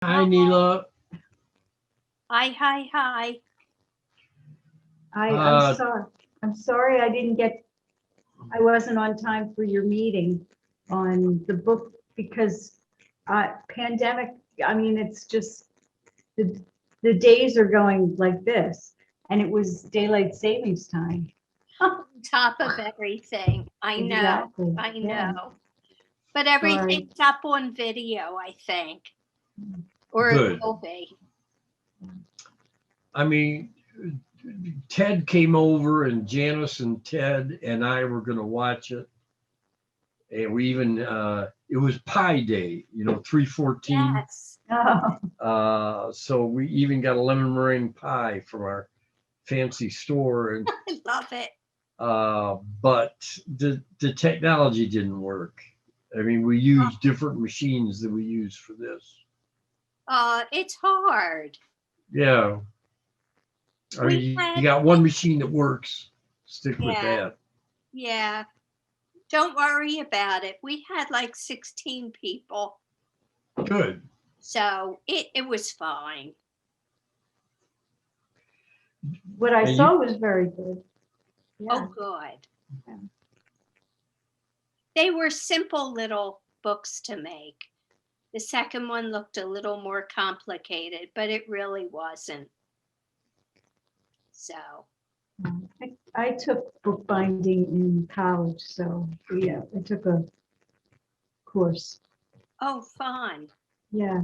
Hi, Neela. Hi, hi, hi. I'm Uh, sorry. I'm sorry I wasn't on time for your meeting on the book because pandemic, I mean, it's just the, the days are going like this and it was daylight savings time. On top of everything. I know, Exactly, I yeah. know. But Sorry. everything's up on video, I think. Or it Good. will be. I mean, Ted came over and Janice and Ted and I were going to watch it. And we even, it was Pi Day, 3/14. Yes. Oh, So we even got a lemon meringue pie from our fancy store. And I love it. but the technology didn't work. I mean, we used different machines than we use for this. It's hard. Yeah. I We mean, you had, got one machine that works. Stick with yeah, that. yeah. Don't worry about it. We had like 16 people. Good. So it was fine. what I And saw was very good. Oh, Yeah, good. Yeah. They were simple little books to make. The second one looked a little more complicated, but it really wasn't. So, I took bookbinding in college, so yeah, I took a course. oh, fun. Yeah,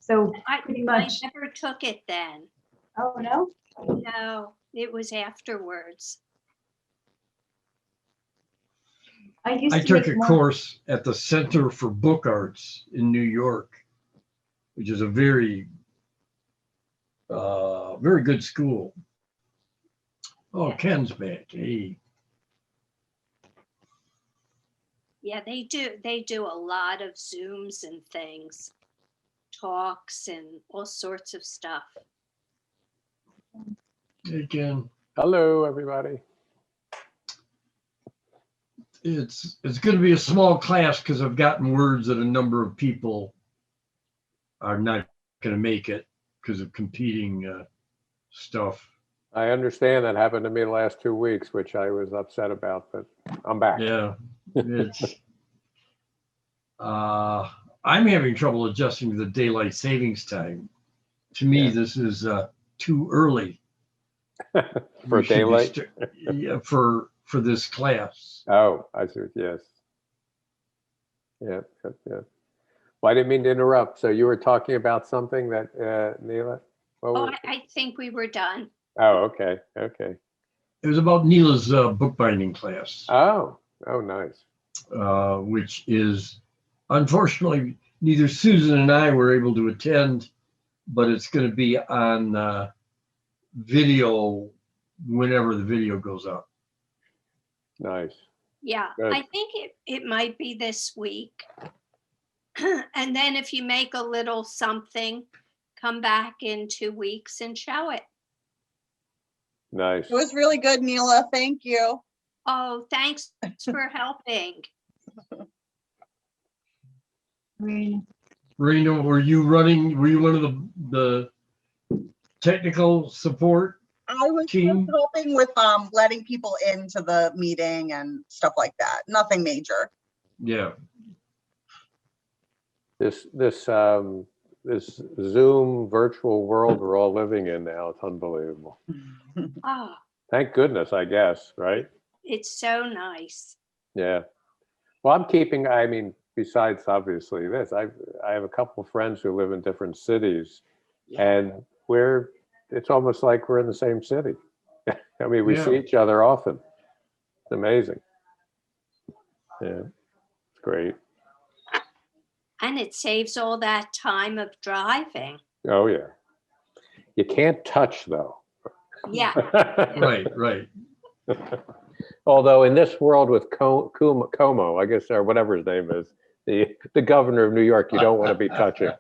so pretty I much. never took it then. Oh, no? No, it was afterwards. I used I to took make a more. course at the Center for Book Arts in New York, which is a very good school. Oh, Yeah. Ken's back. Hey, Yeah, they do a lot of Zooms and things, talks and all sorts of stuff. hey, Ken. Hello, everybody. It's going to be a small class because I've gotten words that a number of people are not going to make it because of competing stuff. I understand that happened to me the last 2 weeks, which I was upset about, but I'm back. Yeah, it's. I'm having trouble adjusting to the daylight savings time. To me, Yeah. this is too early. For We should be daylight? yeah, for this class. Oh, I see. Yes. Yeah. Yeah. Well, I didn't mean to interrupt. So you were talking about something that, Neela? Oh, I think we were done. Oh, okay. Okay. It was about Neela's bookbinding class, Oh, nice. which is unfortunately neither Susan and I were able to attend, but it's going to be on video whenever the video goes up. Nice. Yeah, Good. I think it might be this week. And then if you make a little something, come back in 2 weeks and show it. Nice. It was really good, Neela. Thank you. Oh, thanks for helping. Reno, were you one of the technical support I was team? just helping with letting people into the meeting and stuff like that. Nothing major. Yeah. This Zoom virtual world we're all living in now, it's unbelievable. Oh, Thank goodness, I guess, right? it's so nice. Yeah. Well, I mean, besides obviously this, I have a couple of friends who live in different cities, and it's almost like we're in the same city. I mean, we see Yeah. each other often. It's amazing. Yeah, it's great. And it saves all that time of driving. Oh yeah. You can't touch though. Yeah. Right. Although in this world with Como, I guess, or whatever his name is, the governor of New York, you don't want to be touching.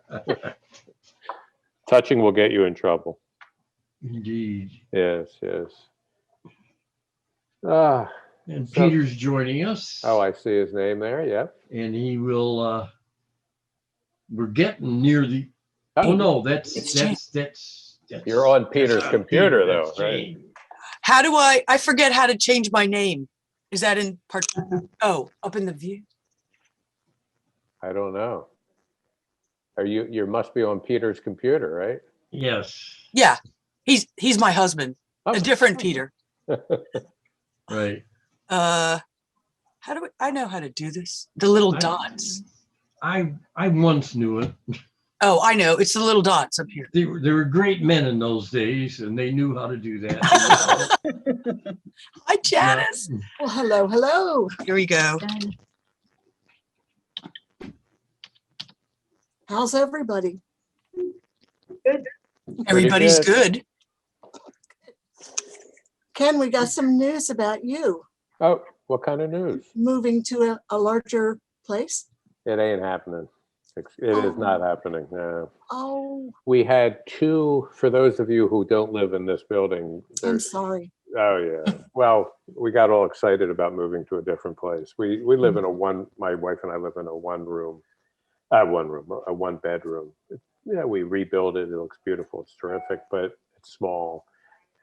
Touching will get you in trouble. Indeed. Yes. Ah, And So- Peter's joining us. oh, I see his name there. Yep. And he will we're getting near Oh, no, It's that's. You're on that's Peter's not computer, Peter, though, that's right? Jane. How do I forget how to change my name. Is that in part? Oh, up in the view. I don't know. You must be on Peter's computer, right? Yes, Yeah, he's my husband, Oh. a different Peter. right. How do I know how to do this? The little dots. I once knew it. Oh, I know. It's the little dots up here. They were great men in those days, and they knew how to do that. Hi, Janice. Well, hello, hello. Here we go. And How's everybody? Everybody's good. Ken, we got some news about you Oh, what kind of news? moving to a larger place. It ain't happening. It is not happening. No. Oh, We had two, for those of you who don't live in this building, I'm there's, sorry. oh yeah. Well, we got all excited about moving to a different place. We live in my wife and I live in a one bedroom. Yeah, we rebuilt it. It looks beautiful. It's terrific, but it's small.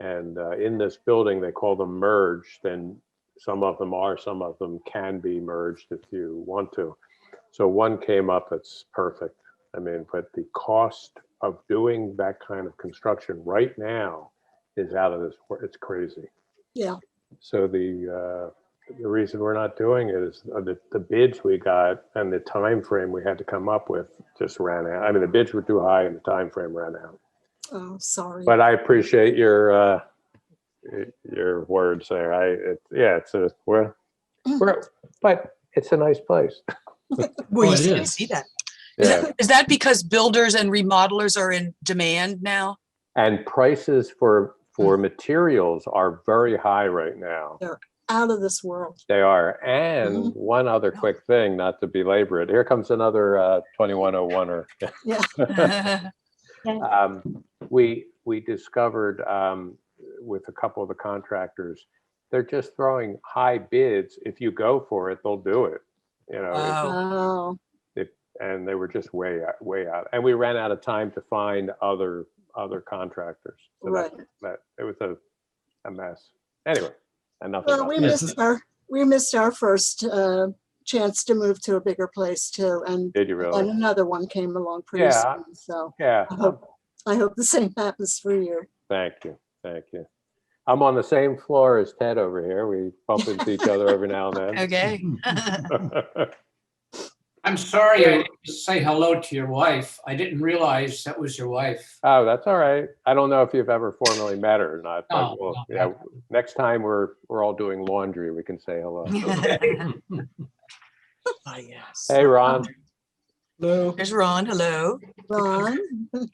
And in this building, they call them merged, and some of them can be merged if you want to. So one came up that's perfect. I mean, but the cost of doing that kind of construction right now is out of this, it's crazy. Yeah. So the reason we're not doing it is the bids we got and the time frame we had to come up with just ran out. I mean, the bids were too high and the time frame ran out. Oh, sorry. But I appreciate your words there. But it's a nice place. Well, Oh, you it can is. see that. Yeah. Is that because builders and remodelers are in demand now? And prices for materials are very high right now. Out of this world. They are. And one other quick thing, not to belabor it. Here comes another 2101er. Yeah. We discovered with a couple of the contractors, they're just throwing high bids. If you go for it, they'll do it. You know, Wow. Oh, and they were just way out. And we ran out of time to find other contractors. So right. that it was a mess. Anyway, enough Well, about we that. missed our first chance to move to a bigger place too, and Did you really? another one came along pretty Yeah. soon. So Yeah. I hope the same happens for you. Thank you. Thank you. I'm on the same floor as Ted over here. We bump into each other every now and Okay. then. I'm sorry I didn't say hello to your wife. I didn't realize that was your wife. Oh, that's all right. I don't know if you've ever formally met her or not, but No, yeah, no. next time we're all doing laundry, we can say hello. Ah, yes. Hey, Ron. Hello. There's Ron. Hello. Ron,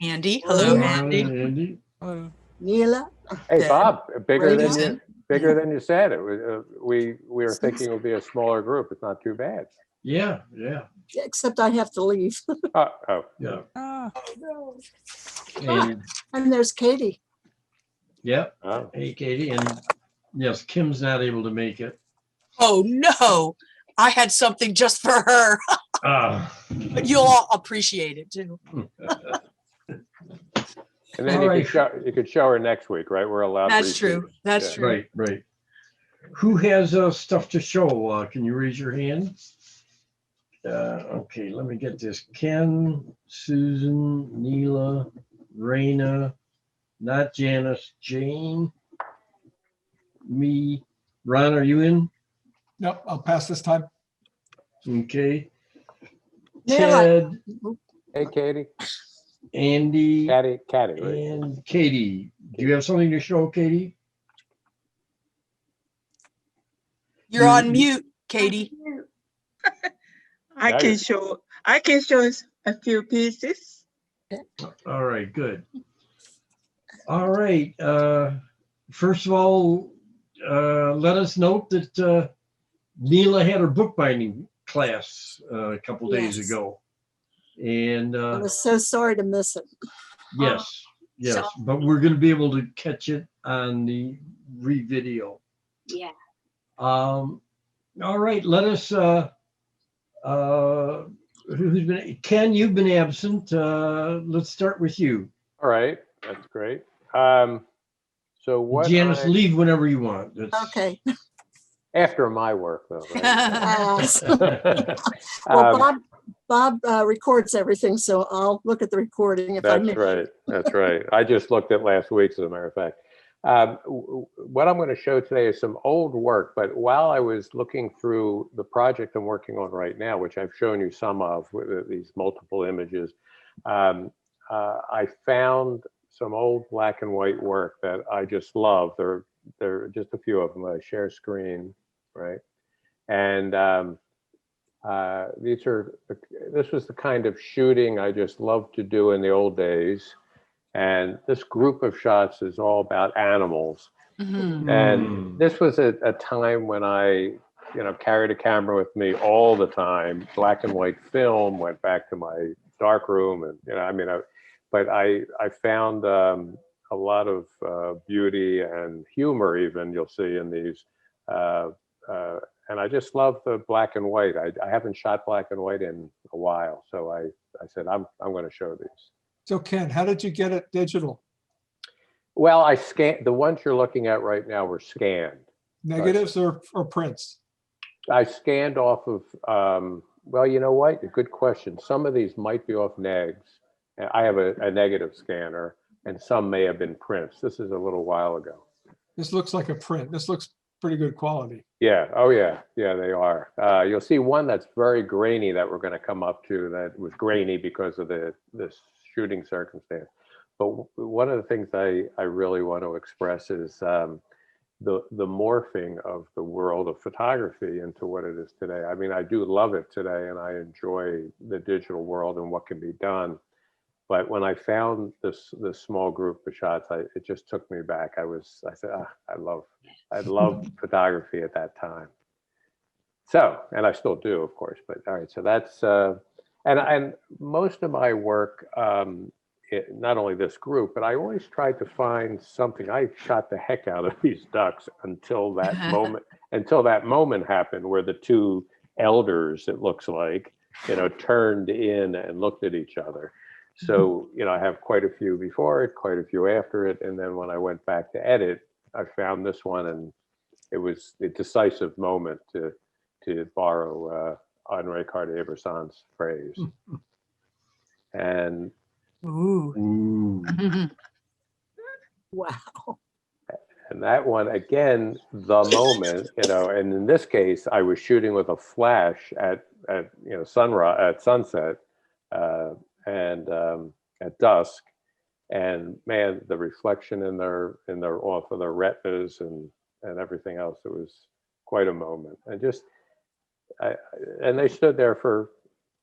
Andy. Hello, Hello. Andy. Andy. Hello. Neela, Hey, Yeah. Bob. Bigger than Raven. you. Bigger than you said. It was. We were thinking it would be a smaller group. It's not too bad. Yeah. except I have to leave. Oh. Yeah. Ah, And And there's Katie. yeah. Oh. Hey, Katie. And yes, Kim's not able to make it. Oh, no. I had something just for her. But you'll all appreciate it too. And then All you could show her next week, right? We're allowed. That's true. repeats. That's Yeah. true. Right. Who has stuff to show? Can you raise your hand? Okay, let me get this. Ken, Susan, Neela, Raina, not Janice, Jane, me. Ron, are you in? nope, I'll pass this time. Okay. Neela. Ted, Hey, Katie. Andy, Caddy, right? and Katie. Do you have something to show, Katie? You're on mute, Katie. I There can you- show us a few pieces. All right, good. All right. First of all, let us note that Neela had her bookbinding class a couple days Yes. ago. And I was so sorry to miss it. yes, but we're going to be able to catch it on the re-video. Yeah. All right, let us who's been, Ken, you've been absent. Let's start with you. All right, that's great. So what Janice, I, leave whenever you want. That's- Okay. after my work though, right? Yes. Well, Bob records everything, so I'll look at the recording if I That's miss. right. That's right. I just looked at last week's, as a matter of fact. What I'm going to show today is some old work, but while I was looking through the project I'm working on right now, which I've shown you some of with these multiple images, I found some old black and white work that I just love. There are just a few of them. I share screen, right? And this was the kind of shooting I just loved to do in the old days. And this group of shots is all about animals. Mhm. And this was a time when I, carried a camera with me all the time, black and white film, went back to my dark room. And, but I found a lot of beauty and humor even, you'll see in these. And I just love the black and white. I haven't shot black and white in a while. So I said, I'm going to show these. So Ken, how did you get it digital? Well, I scanned, the ones you're looking at right now were scanned. Negatives or prints? I scanned off of, well, you know what? A good question. Some of these might be off negs. I have a negative scanner, and some may have been prints. This is a little while ago. This looks like a print. This looks pretty good quality. Yeah. Oh, yeah. Yeah, they are. You'll see one that's very grainy that we're going to come up to that was grainy because of this shooting circumstance. But one of the things I really want to express is the morphing of the world of photography into what it is today. I mean, I do love it today, and I enjoy the digital world and what can be done. But when I found this small group of shots, it just took me back. I said, I loved photography at that time. So, and I still do, of course. But all right, so that's and most of my work, not only this group, but I always tried to find something. I shot the heck out of these ducks until that moment happened, where the two elders, it looks like, turned in and looked at each other. So, I have quite a few before it, quite a few after it. And then when I went back to edit, I found this one, and it was the decisive moment, to borrow Henri Cartier-Bresson's phrase. And Ooh. Ooh. Wow. and that one, again, the moment, and in this case, I was shooting with a flash at sunset, and at dusk, and man, the reflection in their off of their retinas and everything else, it was quite a moment. And they stood there for a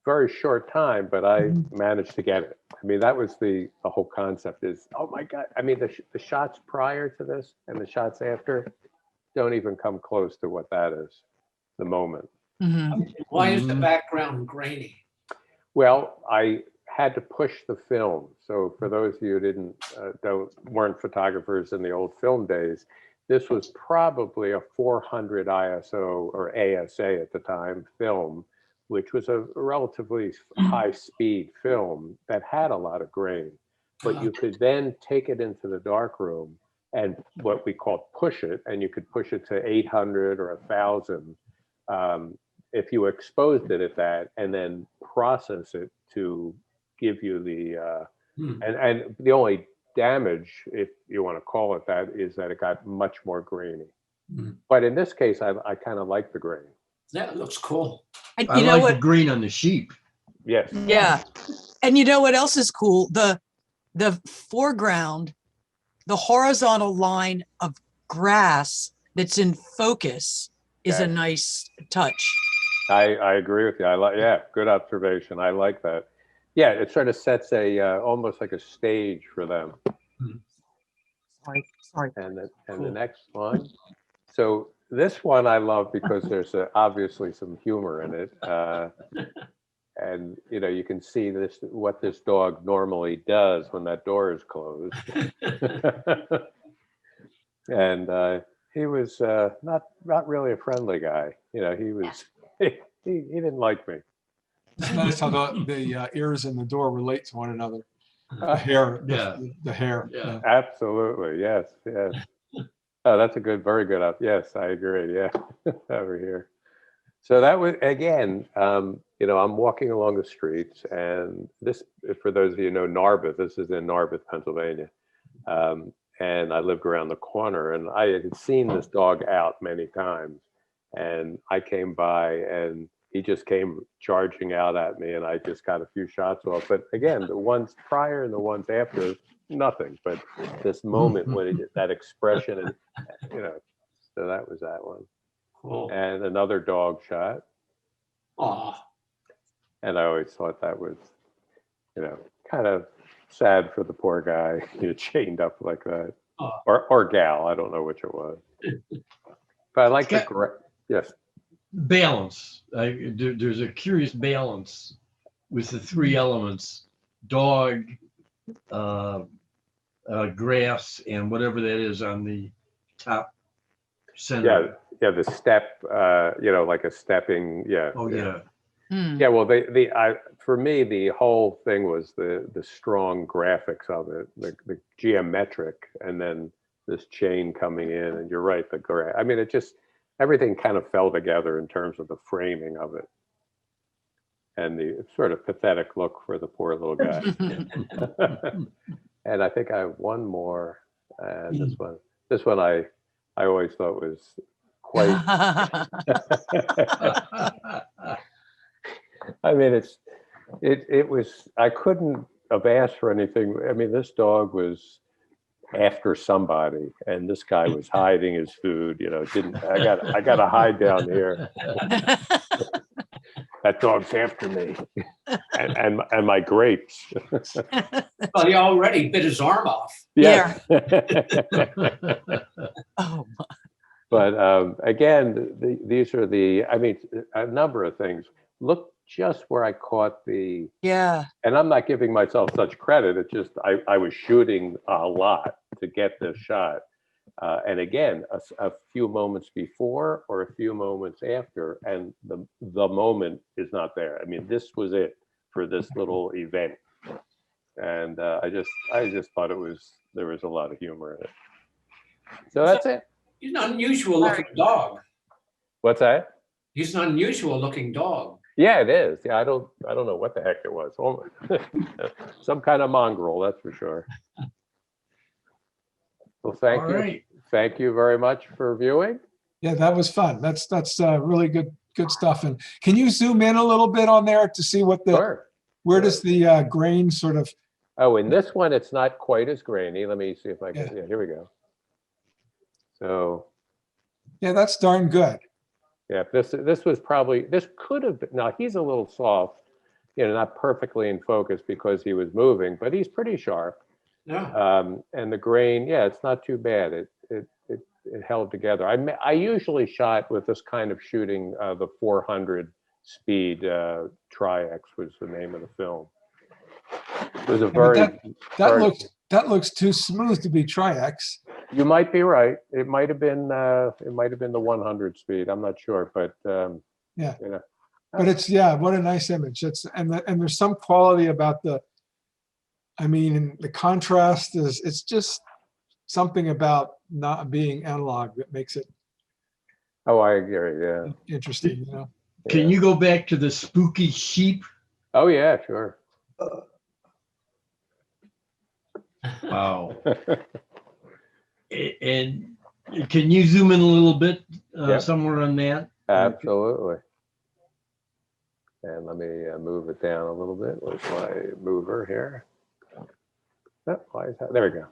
very short time, but I managed to get it. I mean, that was the whole concept is, oh my God. I mean, the shots prior to this and the shots after don't even come close to what that is, the moment. Mhm. Why is the background grainy? Well, I had to push the film. So for those of you who weren't photographers in the old film days, this was probably a 400 ISO or ASA at the time film, which was a relatively high speed film that had a lot of grain. But you could then take it into the darkroom and what we call push it, and you could push it to 800 or 1,000 if you exposed it at that, and then process it to give you the and the only damage, if you want to call it that, is that it got much more grainy. But in this case, I kind of like the grain. That looks cool. And I you know like what? the green on the sheep. Yes. Yeah. And you know what else is cool? The foreground, the horizontal line of grass that's in focus is a Yes. nice touch. I agree with you. Good observation. I like that. Yeah, it sort of sets almost like a stage for them. Sorry. And the Cool. next one. So this one I love because there's obviously some humor in it. And you can see what this dog normally does when that door is closed. And he was not really a friendly guy. He was he didn't like me. It's nice how the ears and the door relate to one another. The hair, Yeah. the hair. Yeah. Absolutely, yes, yes. Oh, that's a good, very good up. Yes, I agree. Yeah, over here. So that was again, you know, I'm walking along the streets, and this, for those of you who know Narberth, this is in Narberth, Pennsylvania, and I lived around the corner, and I had seen this dog out many times, and I came by, and he just came charging out at me, and I just got a few shots off. But again, the ones prior and the ones after, nothing. But this moment when it, that expression, and you know, so that was that one. Cool. And another dog shot. Aw, And I always thought that was, you know, kind of sad for the poor guy, you know, chained up like that. Oh. Or gal, I don't know which it was. But I like the yes. Balance. There's a curious balance with the three elements: dog, grass, and whatever that is on the top center. Yeah, the step, you know, like a stepping, yeah. Oh yeah. Yeah, well, for me, the whole thing was the strong graphics of it, the geometric, and then this chain coming in, and you're right, I mean, it just, everything kind of fell together in terms of the framing of it. And the sort of pathetic look for the poor little guy. And I think I have one more, and this one I always thought was quite, I mean, it was, I couldn't have asked for anything. I mean, this dog was after somebody, and this guy was hiding his food, you know, I got to hide down here. That dog's after me, and my grapes. well, he already bit his arm off. Yes. Oh, my. But again, these are I mean, a number of things. Look just where I caught Yeah. and I'm not giving myself such credit. It's just, I was shooting a lot to get this shot. And again, a few moments before or a few moments after, and the moment is not there. I mean, this was it for this little event. And I just thought there was a lot of humor in it. So that's it. He's an unusual looking dog. What's that? He's an unusual looking dog. Yeah, it is. Yeah, I don't know what the heck it was. Oh, some kind of mongrel, that's for sure. Well, thank All you. right. Thank you very much for viewing. Yeah, that was fun. That's really good stuff. And can you zoom in a little bit on there to see what Sure. where does the grain sort of, Oh, in this one, it's not quite as grainy. Let me see if I can, yeah, here we go. So, yeah, that's darn good. yeah, this was probably, this could have been, now he's a little soft, you know, not perfectly in focus because he was moving, but he's pretty sharp. Yeah. And the grain, yeah, it's not too bad. It held together. I usually shot with this kind of shooting, the 400 speed Tri-X was the name of the film. It was a very, That looks too smooth to be Tri-X. you might be right. It might have been the 100 speed. I'm not sure, but Yeah. you know. But it's, what a nice image. And there's some quality about the contrast it's just something about not being analog that makes it Oh, I agree. Yeah. interesting, you know? Can you go back to the spooky sheep? Oh yeah, sure. Wow. And can you zoom in a little bit Yep. somewhere on that? Absolutely. And let me move it down a little bit. Where's my mover here? Oh, why is that? There we go.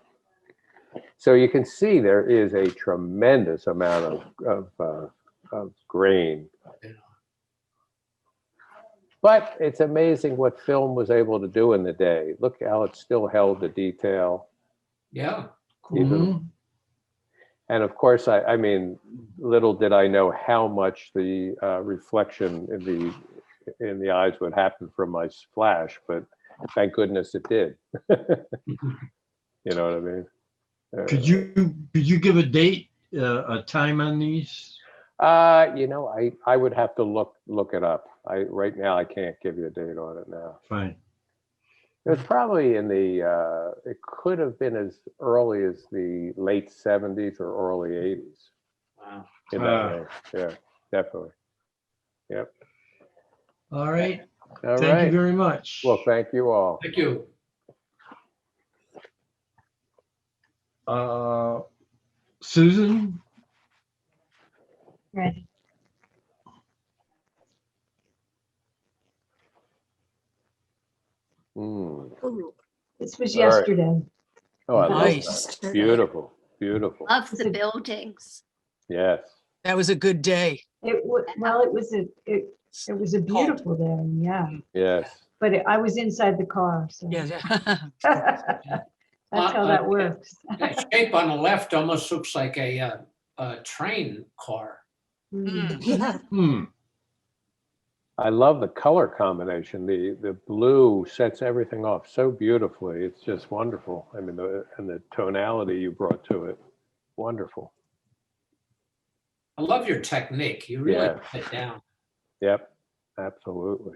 So you can see there is a tremendous amount of grain. But it's amazing what film was able to do in the day. Look how it still held the detail. Yeah. Mhm. And of course, I mean, little did I know how much the reflection in the eyes would happen from my flash, but thank goodness it did. You know what I mean? Could you give a date, a time on these? You know, I would have to look it up. Right now, I can't give you a date on it now. Fine. It was probably in the, it could have been as early as the late 70s or early 80s. Wow. In that range. Yeah, definitely. Yep. All right. All Thank you right. very much. Well, thank you all. Thank you. Susan, Ready. Mm. Ooh, This was All right. yesterday. Oh, I love Nice. that. Beautiful, beautiful. Love the buildings. Yes. That was a good day. Well, it was a beautiful day, yeah. Yes. But I was inside the car, so. Yeah. That's how that works. That shape on the left almost looks like a train car. Mm. yeah. I love the color combination. The blue sets everything off so beautifully. It's just wonderful. I mean, and the tonality you brought to it, wonderful. I love your technique. You really Yeah. put it down. Yep, absolutely.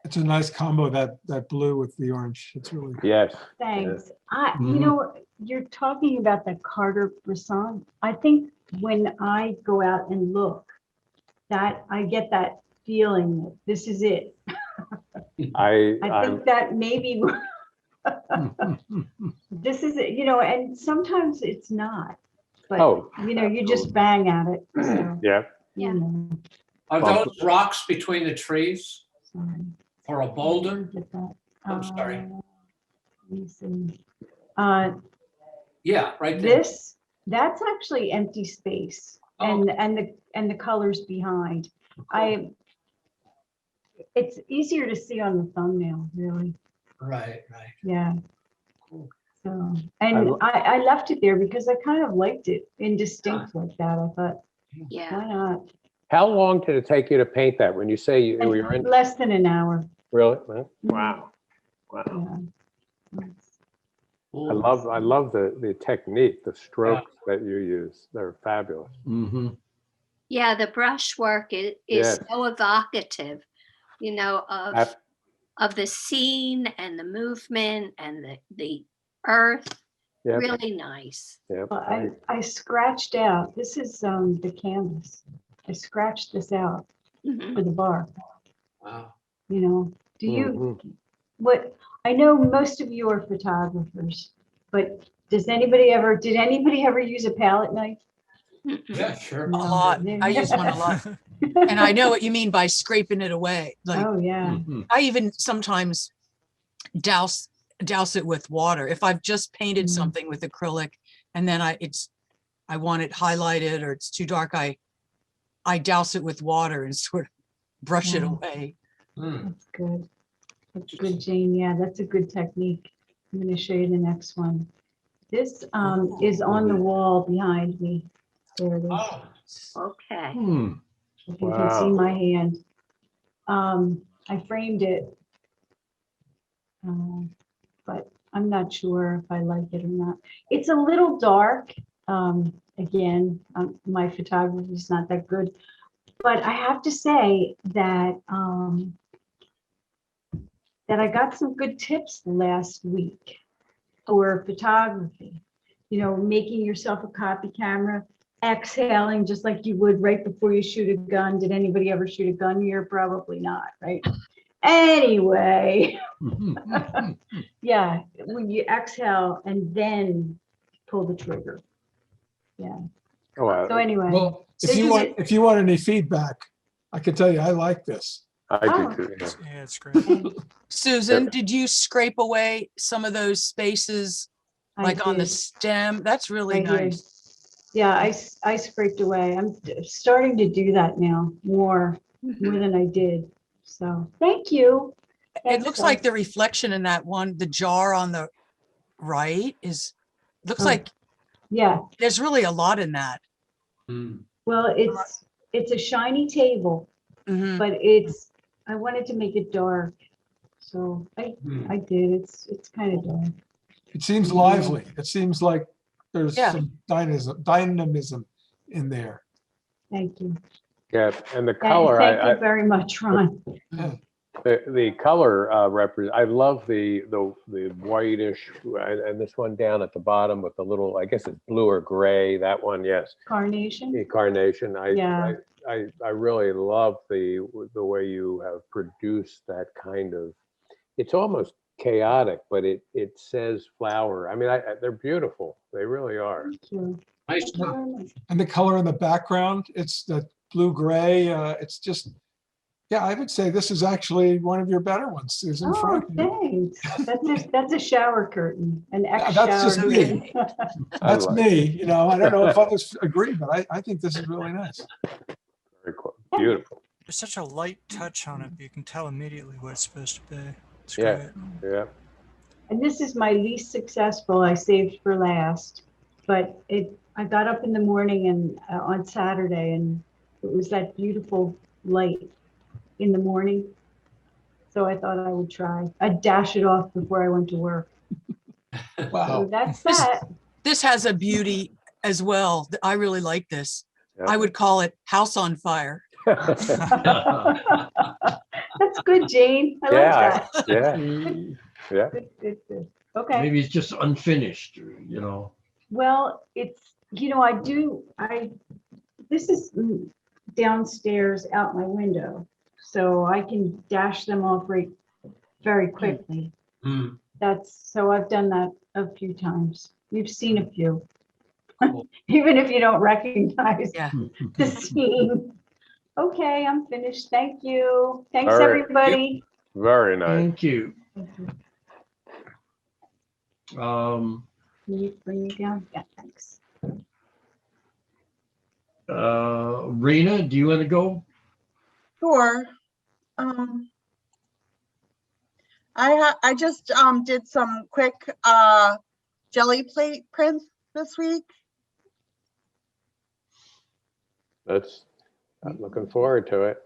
It's a nice combo, that blue with the orange. It's really, Yes. Thanks. Mhm. You know, you're talking about the Cartier-Bresson. I think when I go out and look, that I get that feeling that this is it. I I'm, think that maybe this is it, and sometimes it's not. But, Oh, you just bang at it. So, yeah. Yeah. Are Well, those rocks between the trees sorry. or a boulder? Get that. I'm sorry. Let me see. Yeah, right there. That's actually empty space Oh. and the colors behind. It's easier to see on the thumbnail, really. Right. Yeah. Cool. So, and I left it there because I kind of liked it indistinct like that. I thought, Yeah. why not? How long did it take you to paint that? When you say you And were in, less than an hour. really? Wow. Wow. Yeah. Cool. I love the technique, the strokes that you use. They're fabulous. Mhm. Yeah, the brushwork is Yes. so evocative, of Ab- the scene and the movement and the earth. Yep, Really nice. yep. Well, I scratched out, this is the canvas. I scratched this out Mhm. for the bar, Wow. Do you, Mhm. I know most of you are photographers, but did anybody ever use a palette knife? Mhm. Yeah, sure. A lot. I use one a lot. And I know what you mean by scraping it away. Like Oh, yeah. Mhm. I even sometimes douse it with water. If I've just painted Mhm. something with acrylic and then I want it highlighted or it's too dark, I douse it with water and sort of brush it Yeah. away. Hmm. That's good. That's good, Jane. Yeah, that's a good technique. I'm going to show you the next one. This is on the wall behind me. There it is. Oh, Okay. If you can see Wow. my hand. I framed it. But I'm not sure if I like it or not. It's a little dark. Again, my photography is not that good, but I have to say that that I got some good tips last week for photography. Making yourself a copy camera, exhaling just like you would right before you shoot a gun. Did anybody ever shoot a gun here? Probably not, right? Anyway, yeah, when you exhale and then pull the trigger. Yeah. Oh, So anyway, well, This is it. if you want any feedback, I can tell you, I like this. I Oh. do too. Yeah. Yeah, it's great. Susan, did you scrape away some of those spaces I like on the did stem? That's really right here. nice. Yeah, I scraped away. I'm starting to do that now more than I did. So thank you. It Thanks, looks Doug. like the reflection in that one, the jar on the right looks Oh. like Yeah. there's really a lot in that. hmm. Well, it's a shiny table, Mhm. but I wanted to make it dark. So I did. It's kind of dark. It seems lively. It seems like there's Yeah. some dynamism in there. Thank you. Yeah, and the Thank color, you very much, Ron. the color I love the whitish, and this one down at the bottom with the little, I guess it's blue or gray, that one, yes. Carnation? The carnation. Yeah. I really love the way you have produced that kind of, it's almost chaotic, but it says flower. I mean, they're beautiful. They really are. Thank you. Nice. Thank you very much. And the color in the background, it's the blue-gray. It's just, yeah, I would say this is actually one of your better ones, Susan, Oh, frankly. thanks. That's a shower curtain, an Yeah, X that's shower just me. curtain. That's like me, you know, I don't know if others agree, but I think this is really nice. Very cool. Beautiful. There's such a light touch on it, but you can tell immediately what it's supposed to be. It's Yeah. great. Yeah. And this is my least successful, I saved for last, but I got up in the morning and on Saturday, and it was that beautiful light in the morning. So I thought I would try. I'd dash it off before I went to work. So Wow. that's that. This has a beauty as well. I really like this. Yeah. I would call it House on Fire. That's good, Jane. I like Yeah, that. yeah, yeah. Good. Okay. Maybe it's just unfinished, you know. Well, it's, this is downstairs out my window, so I can dash them off very quickly. Hmm. So I've done that a few times. You've seen a few, Cool. even if you don't recognize Yeah. the scene. Okay, I'm finished. Thank you. Thanks, All right. everybody. Very nice. Thank you. Can you bring me down? Yeah, thanks. Rena, do you want to go? Sure. I just did some quick jelly plate prints this week. I'm looking forward to it.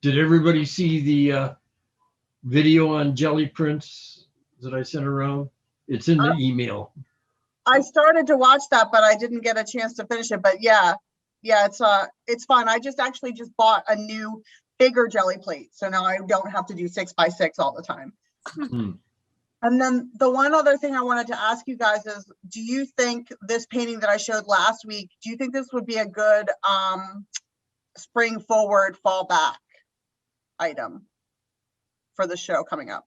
Did everybody see the video on jelly prints that I sent around? It's in the email. I started to watch that, but I didn't get a chance to finish it. But yeah, it's fun. I just bought a new bigger jelly plate, so now I don't have to do 6x6 all the time. Hmm. And then the one other thing I wanted to ask you guys is, do you think this painting that I showed last week, do you think this would be a good spring forward, fall back item for the show coming up?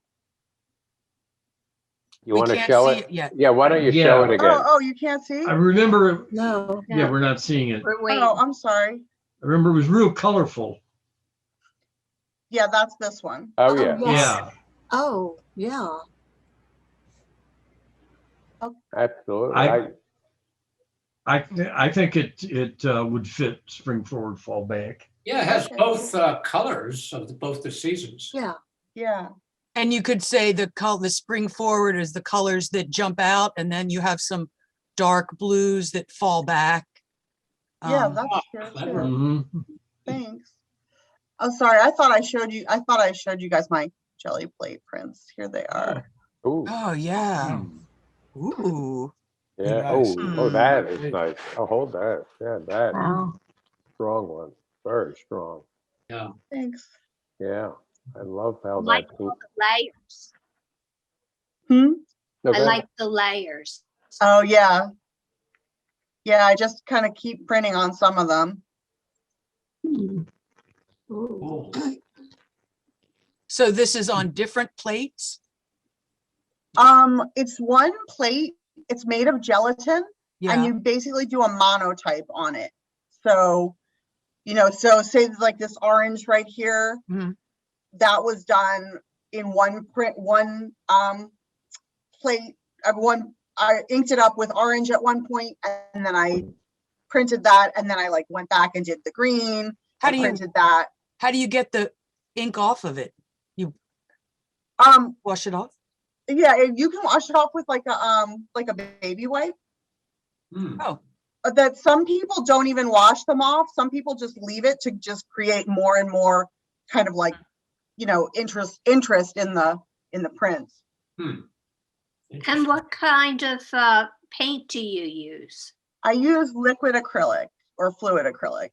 You We want to can't show see it? it yet. Yeah, why don't you show Yeah. it again? Oh, you can't see? I remember, No. yeah, we're not seeing it. We're waiting. Oh, I'm sorry. I remember it was real colorful. Yeah, that's this one. Oh, yeah, Yes. Yeah, Oh, yeah. absolutely. I think it would fit spring forward, fall back. Yeah, it has Okay. both colors of both the seasons. Yeah. Yeah. And you could say the spring forward is the colors that jump out, and then you have some dark blues that fall back. Yeah, Um, that's true clever. too. Mhm. Thanks. Oh, sorry. I thought I showed you guys my jelly plate prints. Here they are. Ooh, Oh, yeah. Hmm. Ooh. yeah. Nice. Oh, that is nice. Oh, hold that. Yeah, that Wow. strong one. Very strong. Yeah. Thanks. Yeah, I love how Like that. all the layers. Hmm? No, I go like the layers. Oh, yeah. Yeah, I just kind of keep printing on some of them. Ooh. Cool. So this is on different plates? It's one plate. It's made of gelatin, and Yeah. you basically do a monotype on it. So, so say like this orange right here, Mhm. that was done in one plate. I inked it up with orange at one point, and then I printed that, and then I like went back and did the green. How and do you printed that. how do you get the ink off of it? Wash it off? Yeah, you can wash it off with like a baby wipe. Hmm. Oh, That some people don't even wash them off. Some people just leave it to just create more and more kind of like, interest in the prints. Hmm. And what kind of paint do you use? I use liquid acrylic or fluid acrylic.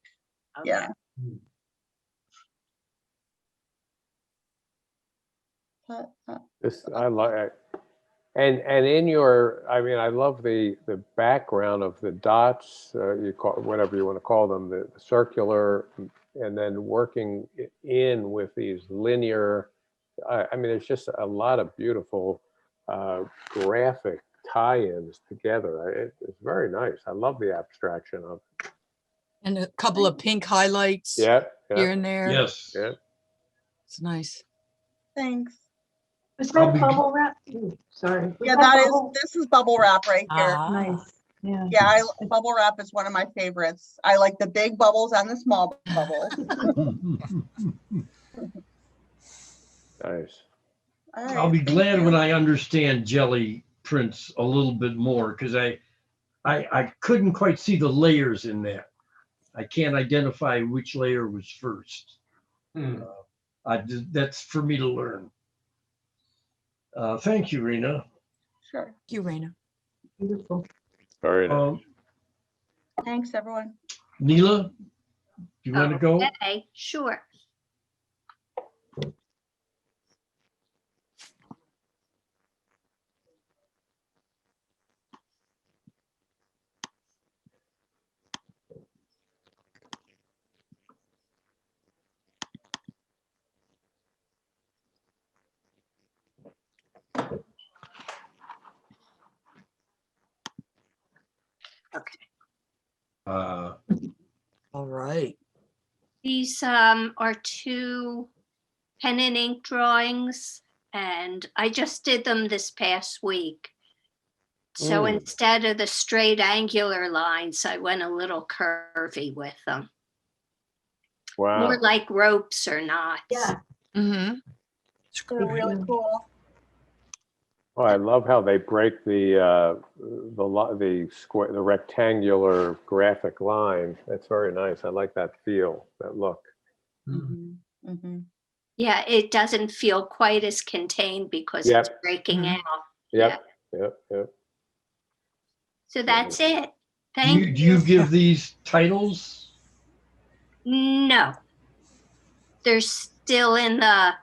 Yeah. This, I like, and in your, I mean, I love the background of the dots, you call, whatever you want to call them, the circular, and then working in with these linear, I mean, there's just a lot of beautiful graphic tie-ins together. It's very nice. I love the abstraction of it. And a couple of pink highlights Yeah, here yeah, and there. Yes. yeah. It's nice. Thanks. Was I'll that be- bubble wrap? Ooh, sorry. Was Yeah, that is, bubble- this is bubble wrap right here. Ah. Nice, yeah. Yeah, bubble wrap is one of my favorites. I like the big bubbles and the small bubbles. Nice. All right, I'll be thank glad you. when I understand jelly prints a little bit more, because I couldn't quite see the layers in that. I can't identify which layer was first. Hmm. That's for me to learn. Thank you, Rena. Sure. Thank you, Raina. Beautiful. Very nice. Thanks, everyone. Neela, you want to go? Okay, sure. Uh, All right. These are two pen and ink drawings, and I just did them this past week. So Mm. instead of the straight angular lines, I went a little curvy with them. Wow. More like ropes or knots. Yeah. Mm-hmm. It's They're great. really cool. Oh, I love how they break the square, the rectangular graphic line. That's very nice. I like that feel, that look. Mhm, mhm. Yeah, it doesn't feel quite as contained because it's Yep. breaking Mhm. out. Yep, yep, yep. So that's it. do Thank you, do you give these titles? No. They're still in the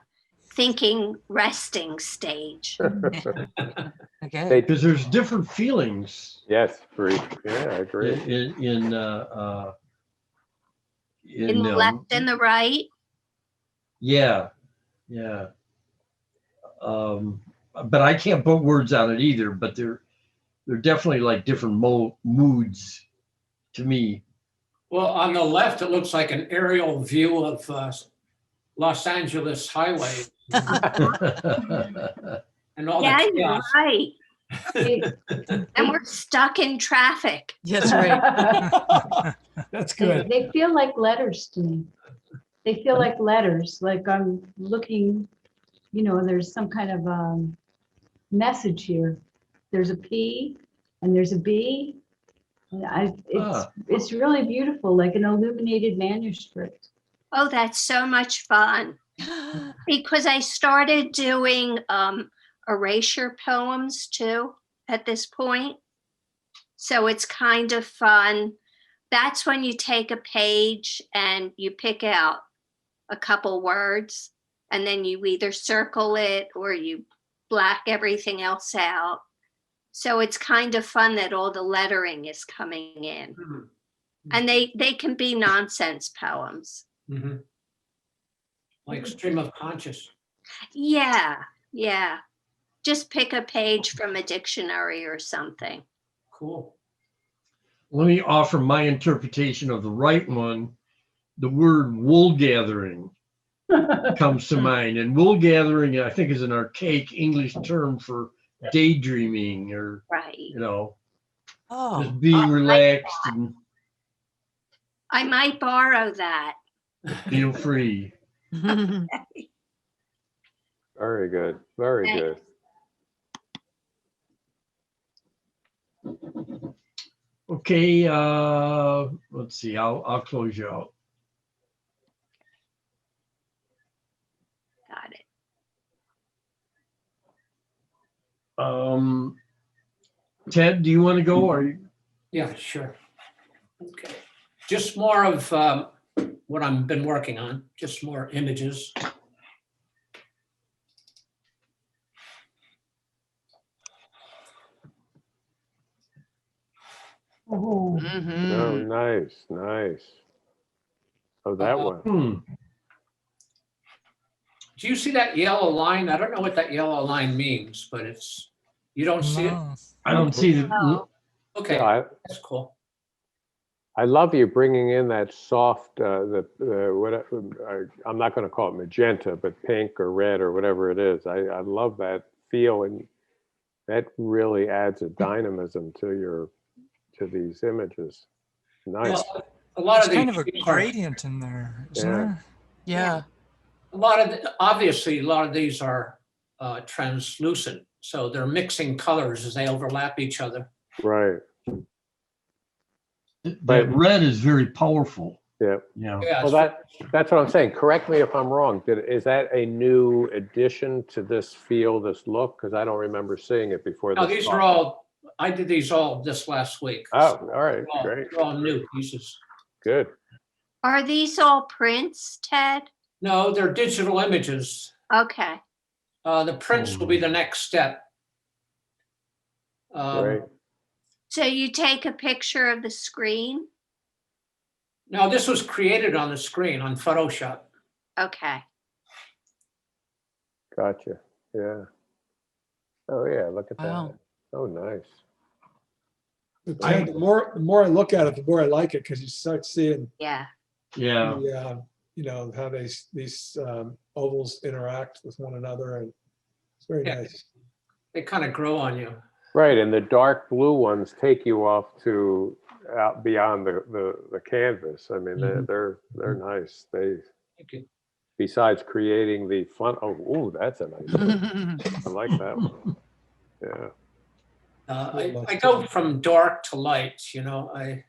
thinking resting stage. Okay. They, Because there's different feelings yes, for each, yeah, I agree. in In the them. left and the right. Yeah, yeah. But I can't put words on it either, but they're definitely like different moods to me. Well, on the left, it looks like an aerial view of Los Angeles highway and all Yeah, the you're chaos. right. And we're stuck in traffic. That's right. That's good. They feel like letters to me. They feel like letters, like I'm looking, there's some kind of message here. There's a P and there's a B. And it's really beautiful, like an illuminated manuscript. Oh, that's so much fun. Because I started doing erasure poems too at this point. So it's kind of fun. That's when you take a page and you pick out a couple words and then you either circle it or you black everything else out. So it's kind of fun that all the lettering is coming in. Mhm. And they can be nonsense poems. Mhm. Like stream of conscious. Yeah, yeah. Just pick a page from a dictionary or something. Cool. Let me offer my interpretation of the right one. The word wool gathering comes to mind, and wool gathering, I think, is an archaic English term for daydreaming or, Right. Oh. just being relaxed and I might borrow that. feel free. Very good, very Thanks. good. Okay, let's see, I'll close you out. Got it. Ted, do you want to go or? Yeah, sure. Okay. Just more of what I've been working on, just more images. Oh, Mhm. nice, nice. Oh, that one. Do you see that yellow line? I don't know what that yellow line means, but it's, you don't see it? No. I don't see the, Oh, Okay, Yeah, that's cool. I love you bringing in that soft, I'm not going to call it magenta, but pink or red or whatever it is. I love that feel, and that really adds a dynamism to these images. Nice. Well, a lot There's of these kind of a are- gradient in there, isn't Yeah. there? Yeah. obviously, a lot of these are translucent, so they're mixing colors as they overlap each other. Right. that red is very powerful. Yeah. Yeah. Yeah, Well, that's what I'm saying. Correct me if I'm wrong. Is that a new addition to this feel, this look? Because I don't remember seeing it before. no, this these are all, I did these all this last week. Oh, all right, They're all- great. They're all new pieces. Good. are these all prints, Ted? No, they're digital images. Okay. The prints will be the next step. Great. So you take a picture of the screen? Now, this was created on the screen on Photoshop. Okay. Gotcha. Yeah. Oh, yeah. Look at Wow. that. Oh, nice. Ted, the more I look at it, the more I like it, because you start seeing Yeah. Yeah. the, how these ovals interact with one another, and it's very Yeah. nice. They kind of grow on you. Right, and the dark blue ones take you off to out beyond the canvas. I mean, they're nice. They, Thank you. besides creating the fun. Oh, ooh, that's a nice one. I like that one. Yeah. I go from dark to light, and That's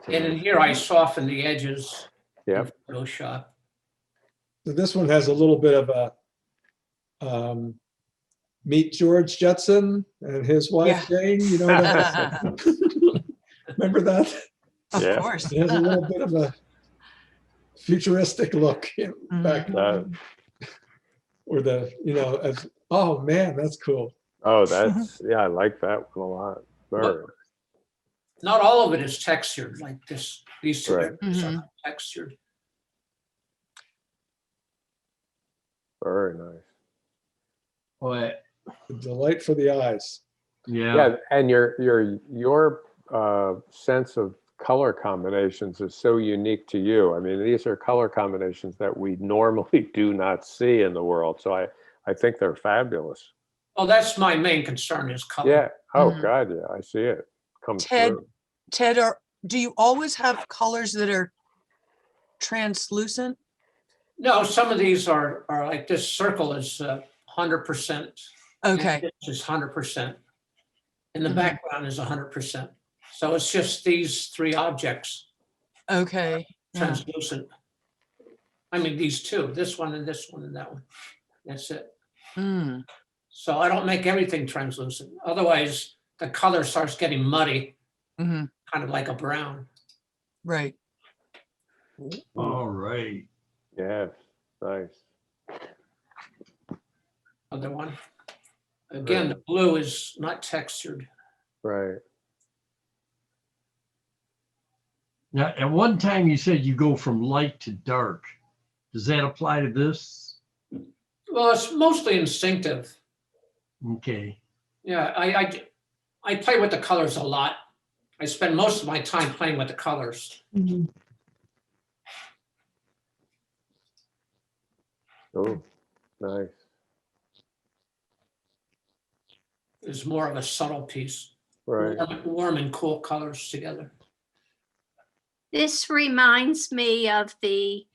a in nice- here I soften the edges. Yep. in Photoshop. So this one has a little bit of a meet George Jetson and his wife Jane. You know that? Remember that? Of Yeah. course. It has a little bit of a futuristic look back, or as oh man, that's cool. Oh, that's yeah. I like that one a lot. Very. Not all of it is textured like this. These two Right. areas are not textured. Very nice. Boy, A delight for the eyes. Yeah, and your sense of color combinations is so unique to you. I mean, these are color combinations that we normally do not see in the world. So I think they're fabulous. Well, that's my main concern is color. Yeah. Oh Mhm. God, yeah. I see it come Ted, through. Ted, do you always have colors that are translucent? No, some of these are like this circle is 100%. Okay. This is 100%. And the Mhm. background is 100%. So it's just these three objects, Okay. Yeah. translucent. I mean, these two, this one and that one. That's it. Mm. So I don't make everything translucent. Otherwise, the color starts getting muddy, Hmm. kind of like a brown. Right. all right. Yes. Nice. Other one. Again, the blue is not textured. Right. Now, at one time you said you go from light to dark. Does that apply to this? Well, it's mostly instinctive. Okay. Yeah, I play with the colors a lot. I spend most of my time playing with the colors. Oh, nice. It's more of a subtle piece. Right. Warm and cool colors together. This reminds me of the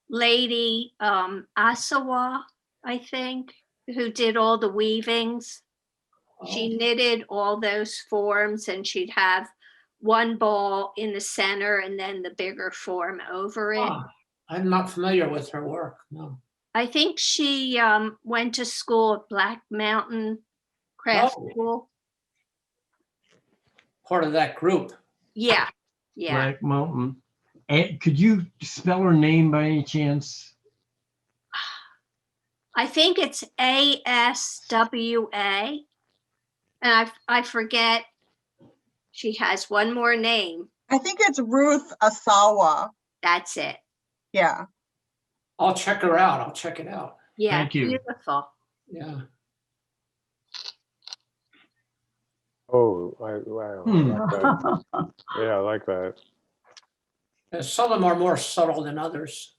lady Asawa, I think, who did all the weavings. She knitted all those forms, and she'd have one ball in the center and then the bigger form over it. Ah, I'm not familiar with her work, no. I think she went to school at Black Mountain Craft Oh. School. Part of that group. Yeah. Yeah, Black Mountain. And could you spell her name by any chance? I think it's ASWA. And I forget, she has one more name. I think it's Ruth Asawa. That's it. Yeah. I'll check her out. I'll check it out. Yeah, Thank you. beautiful. Yeah. Oh, wow. I like that. Yeah, I like that. Some of them are more subtle than others.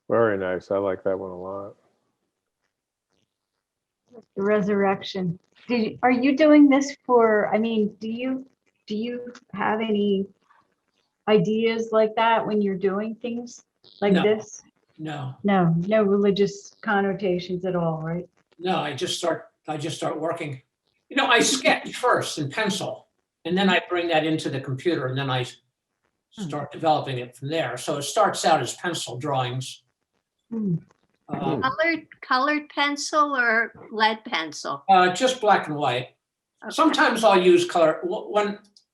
Very nice. I like that one a lot. The resurrection. Are you doing this for, I mean, do you have any ideas like that when you're doing things like No. this? No, No religious connotations at all, right? no, I just start working. You know, I sketch first in pencil, and then I bring that into the computer, and then I start developing it from there. So it starts out as pencil drawings. Hmm. Colored pencil or lead pencil? Just black and white. Okay. Sometimes I'll use color.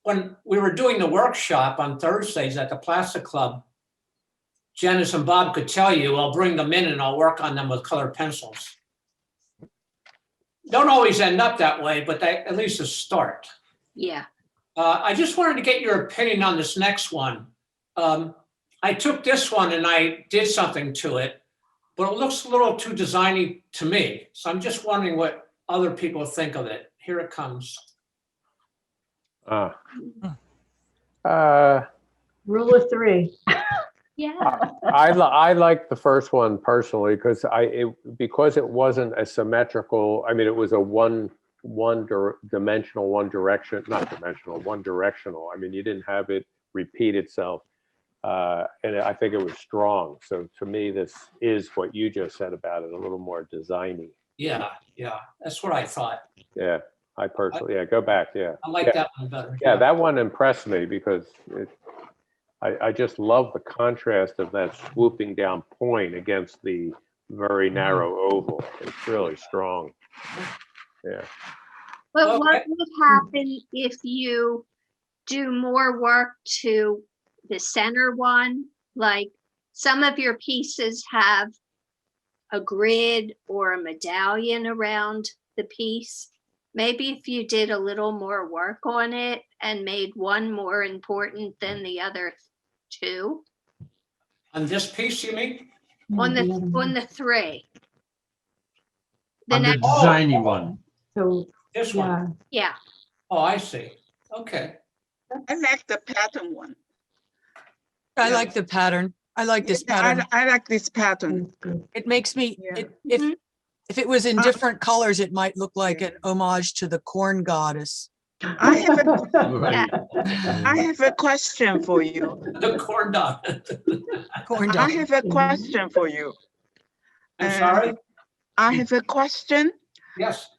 When we were doing the workshop on Thursdays at the Plastic Club, Janice and Bob could tell you, I'll bring them in and I'll work on them with colored pencils. Don't always end up that way, but they at least a start. Yeah, I just wanted to get your opinion on this next one. I took this one and I did something to it, but it looks a little too designy to me. So I'm just wondering what other people think of it. Here it comes. Rule of three. yeah. I like the first one personally because because it wasn't a symmetrical. I mean, it was a one directional. I mean, you didn't have it repeat itself, and I think it was strong. So to me, this is what you just said about it, a little more designy. Yeah, that's what I thought. Yeah, I personally, go back. Yeah, I like Yeah. that one better. Yeah, that one impressed me because I just love the contrast of that swooping down point against the very narrow oval. It's really strong. Yeah. But what Okay. would happen if you do more work to the center one? Like some of your pieces have a grid or a medallion around the piece. Maybe if you did a little more work on it and made one more important than the other two, On this piece, you mean? on the three. The On the next, designy one. So, This one? yeah, yeah, Oh, I see. Okay. I like the pattern one. I Yeah. like the pattern. I like this Yeah, pattern. I like this pattern. that's good. It makes me, Yeah. if it was in Uh, different colors, it might look like an homage to the corn goddess. I have Right. I have a question for you. The corn dog. Corn I dog. have a question for you. I'm sorry? I have a question. Yes.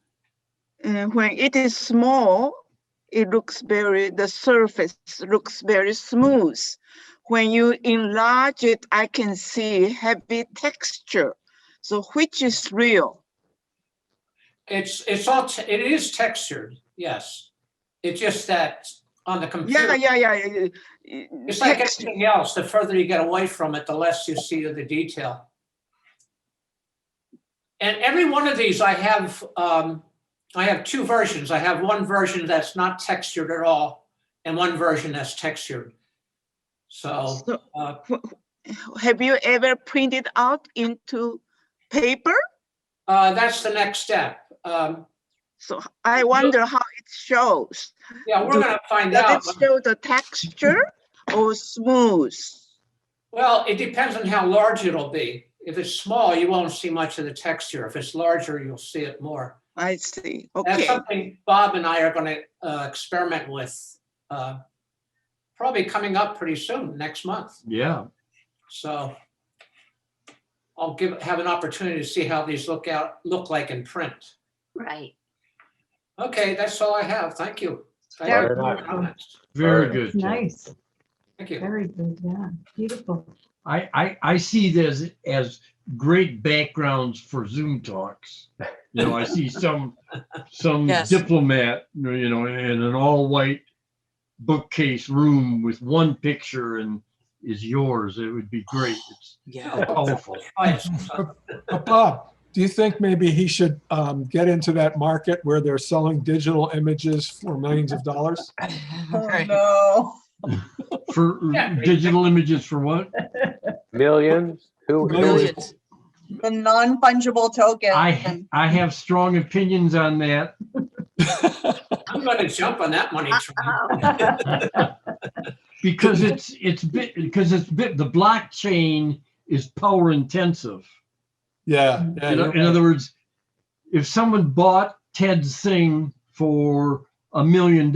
When it is small, the surface looks very smooth. When you enlarge it, I can see heavy texture. So which is real? It is textured, yes. It's just that on the computer, Yeah. it's like anything else. The further you get away from it, the less you see of the detail. And every one of these I have two versions. I have one version that's not textured at all and one version that's textured. So, So, have you ever printed out into paper? that's the next step. So I wonder how it shows. Yeah, we're gonna find Does out. it show the texture or smooth? Well, it depends on how large it'll be. If it's small, you won't see much of the texture. If it's larger, you'll see it more. I see. That's Okay. something Bob and I are going to experiment with, probably coming up pretty soon, next month. Yeah. So I'll have an opportunity to see how these look like in print. right. Okay, that's all I have. Thank you. Thank you Very for your nice. comments. Very Right. good. Jim. Nice, Thank you. very good, yeah, beautiful. I see this as great backgrounds for Zoom talks. You know, I see some Yes. diplomat, you know, in an all-white bookcase room with one picture and is yours. It would be great. It's Yeah. powerful. But Bob, do you think maybe he should get into that market where they're selling digital images for millions of dollars? Oh, Right. no. For Yeah. digital images for what? Millions? Who? Millions. The non-fungible token. I have strong opinions on that. I'm gonna jump on that money train. Because the blockchain is power intensive. Yeah. yeah, In, you're in right. other words, if someone bought Ted's thing for $1 million,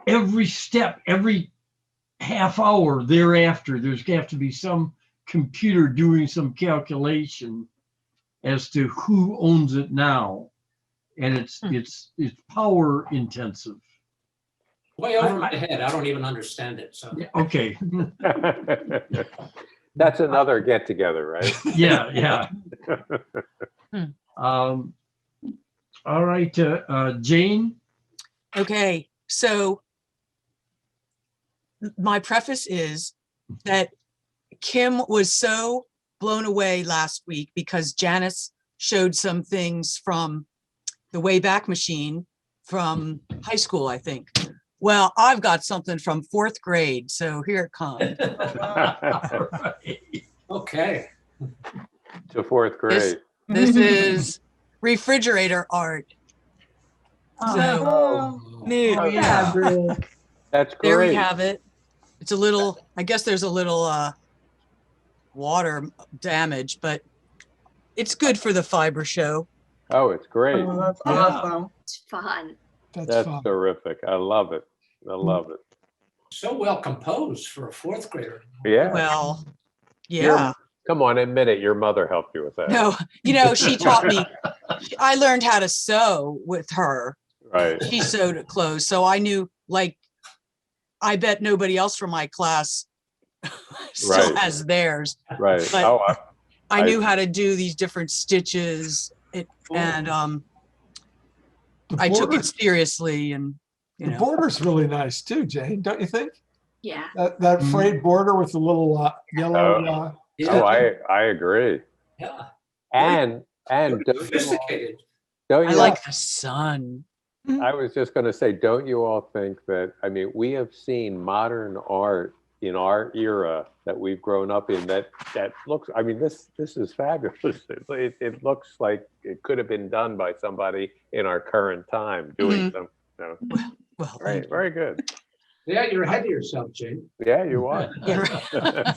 every step, every half hour thereafter, there's going to have to be some computer doing some calculation as to who owns it now, and it's power intensive. Way over my head. I don't even understand it, so. Yeah, okay. That's another get together, right? Yeah. All right, Jane. Okay, so my preface is that Kim was so blown away last week because Janice showed some things from the Wayback Machine from high school, I think. Well, I've got something from 4th grade, so here it comes. All right. Okay. To 4th grade. This is refrigerator art. Oh, So Oh, neat. Oh, yeah. That's great. There we have it. It's a little, I guess there's a little water damage, but it's good for the fiber show. Oh, it's great. oh, that's Yeah. awesome. It's fun. That's fun. terrific. I love it. I love it. So well composed for a 4th grader. Yeah. Well, Your- yeah. Come on, admit it. Your mother helped you with that. No, you know, she taught me, I learned how to sew with her. Right. She sewed clothes. So I knew, like, I bet nobody else from my class still Right. has theirs. Right. But- Oh, I knew how to do these different stitches and The I took border- it seriously and, you The know, border's really nice too, Jane, don't you think? Yeah. That Mhm. frayed border with the little yellow. oh, I agree. Yeah. And Very don't you all, sophisticated. don't I you like the sun. I was just going to say, don't you all think that, I mean, we have seen modern art in our era that we've grown up in that looks, I mean, this is fabulous. It looks like it could have been done by somebody in our current time doing some, you know, Well, thank right, you. very good. Yeah, you're ahead of yourself, Jane. Yeah, you are. Yeah,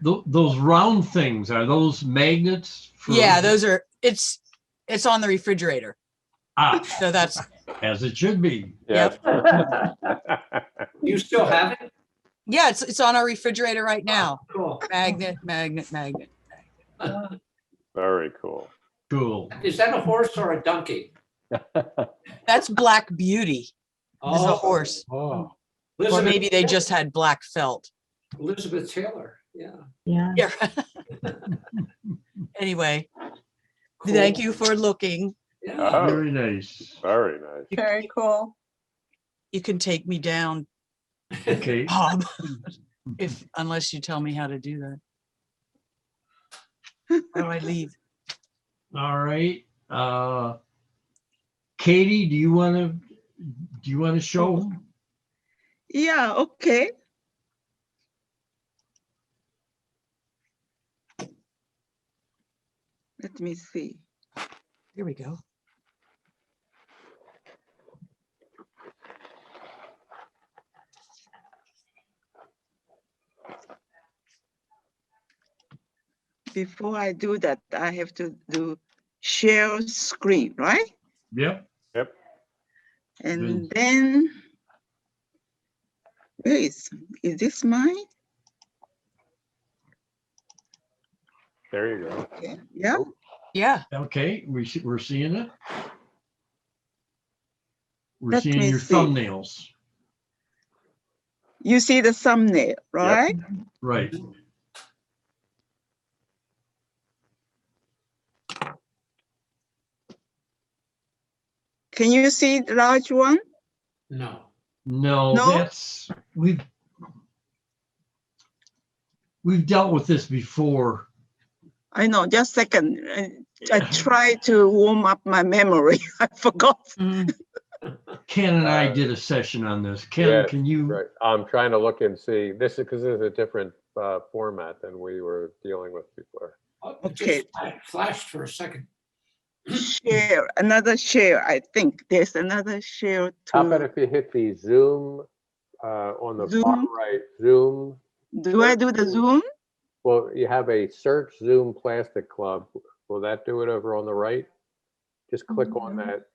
Those round things, are those magnets? For, yeah, those are, it's on the refrigerator. Ah, So that's, as it should be. Yes. You still have it? yeah, it's on our refrigerator right now. Cool. Magnet. Very cool. Cool. Is that a horse or a donkey? That's Black Beauty. Is a Oh, horse. Oh, Or Elizabeth- maybe they just had black felt. Elizabeth Taylor, yeah. Yeah. Yeah. Anyway, Cool. thank you for looking. Yeah. Oh, Very nice. very nice. Very cool. You can take me down, Okay. Bob, unless you tell me how to do that. How do I leave? All right. Katie, do you want to show? Yeah, okay. Let me see. Here we go. Before I do that, I have to do share screen, right? Yep. And then, where is this mine? There you go. Okay, yeah, Yeah, Okay. We're seeing it. We're Let seeing me your see. thumbnails. you see the thumbnail, right? Right. Can you see the large one? No. No, No? that's, we've dealt with this before. I know, just a second. I try to warm up my memory. I forgot. Mm, Ken and I Uh, did a session on this. Yeah, Ken, can you? Right, I'm trying to look and see, this is because it's a different format than we were dealing with before. Oh, it Okay. just flashed for a second. Share, another share, I think. There's another share How about to, if you hit the Zoom on the far Zoom? right, Zoom? do I do the Zoom? Well, you have a search Zoom Plastic Club. Will that do it over on the right? Just click on that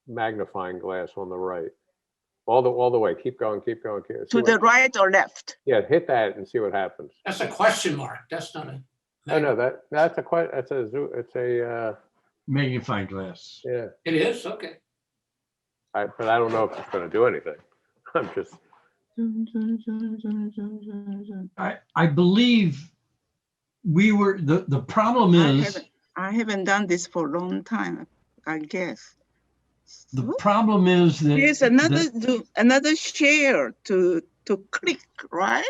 magnifying glass on the right. All the way, keep going, keep going. See To what- the right or left? Yeah, hit that and see what happens. That's a question mark. That's not a. Oh, no, that's a Zoom, it's a, Magnifying glass. yeah, It is, okay. but I don't know if it's gonna do anything. I'm just, I believe the problem is, I haven't done this for a long time, I guess. the problem is that. Here's another that- Zoom, another share to click, right?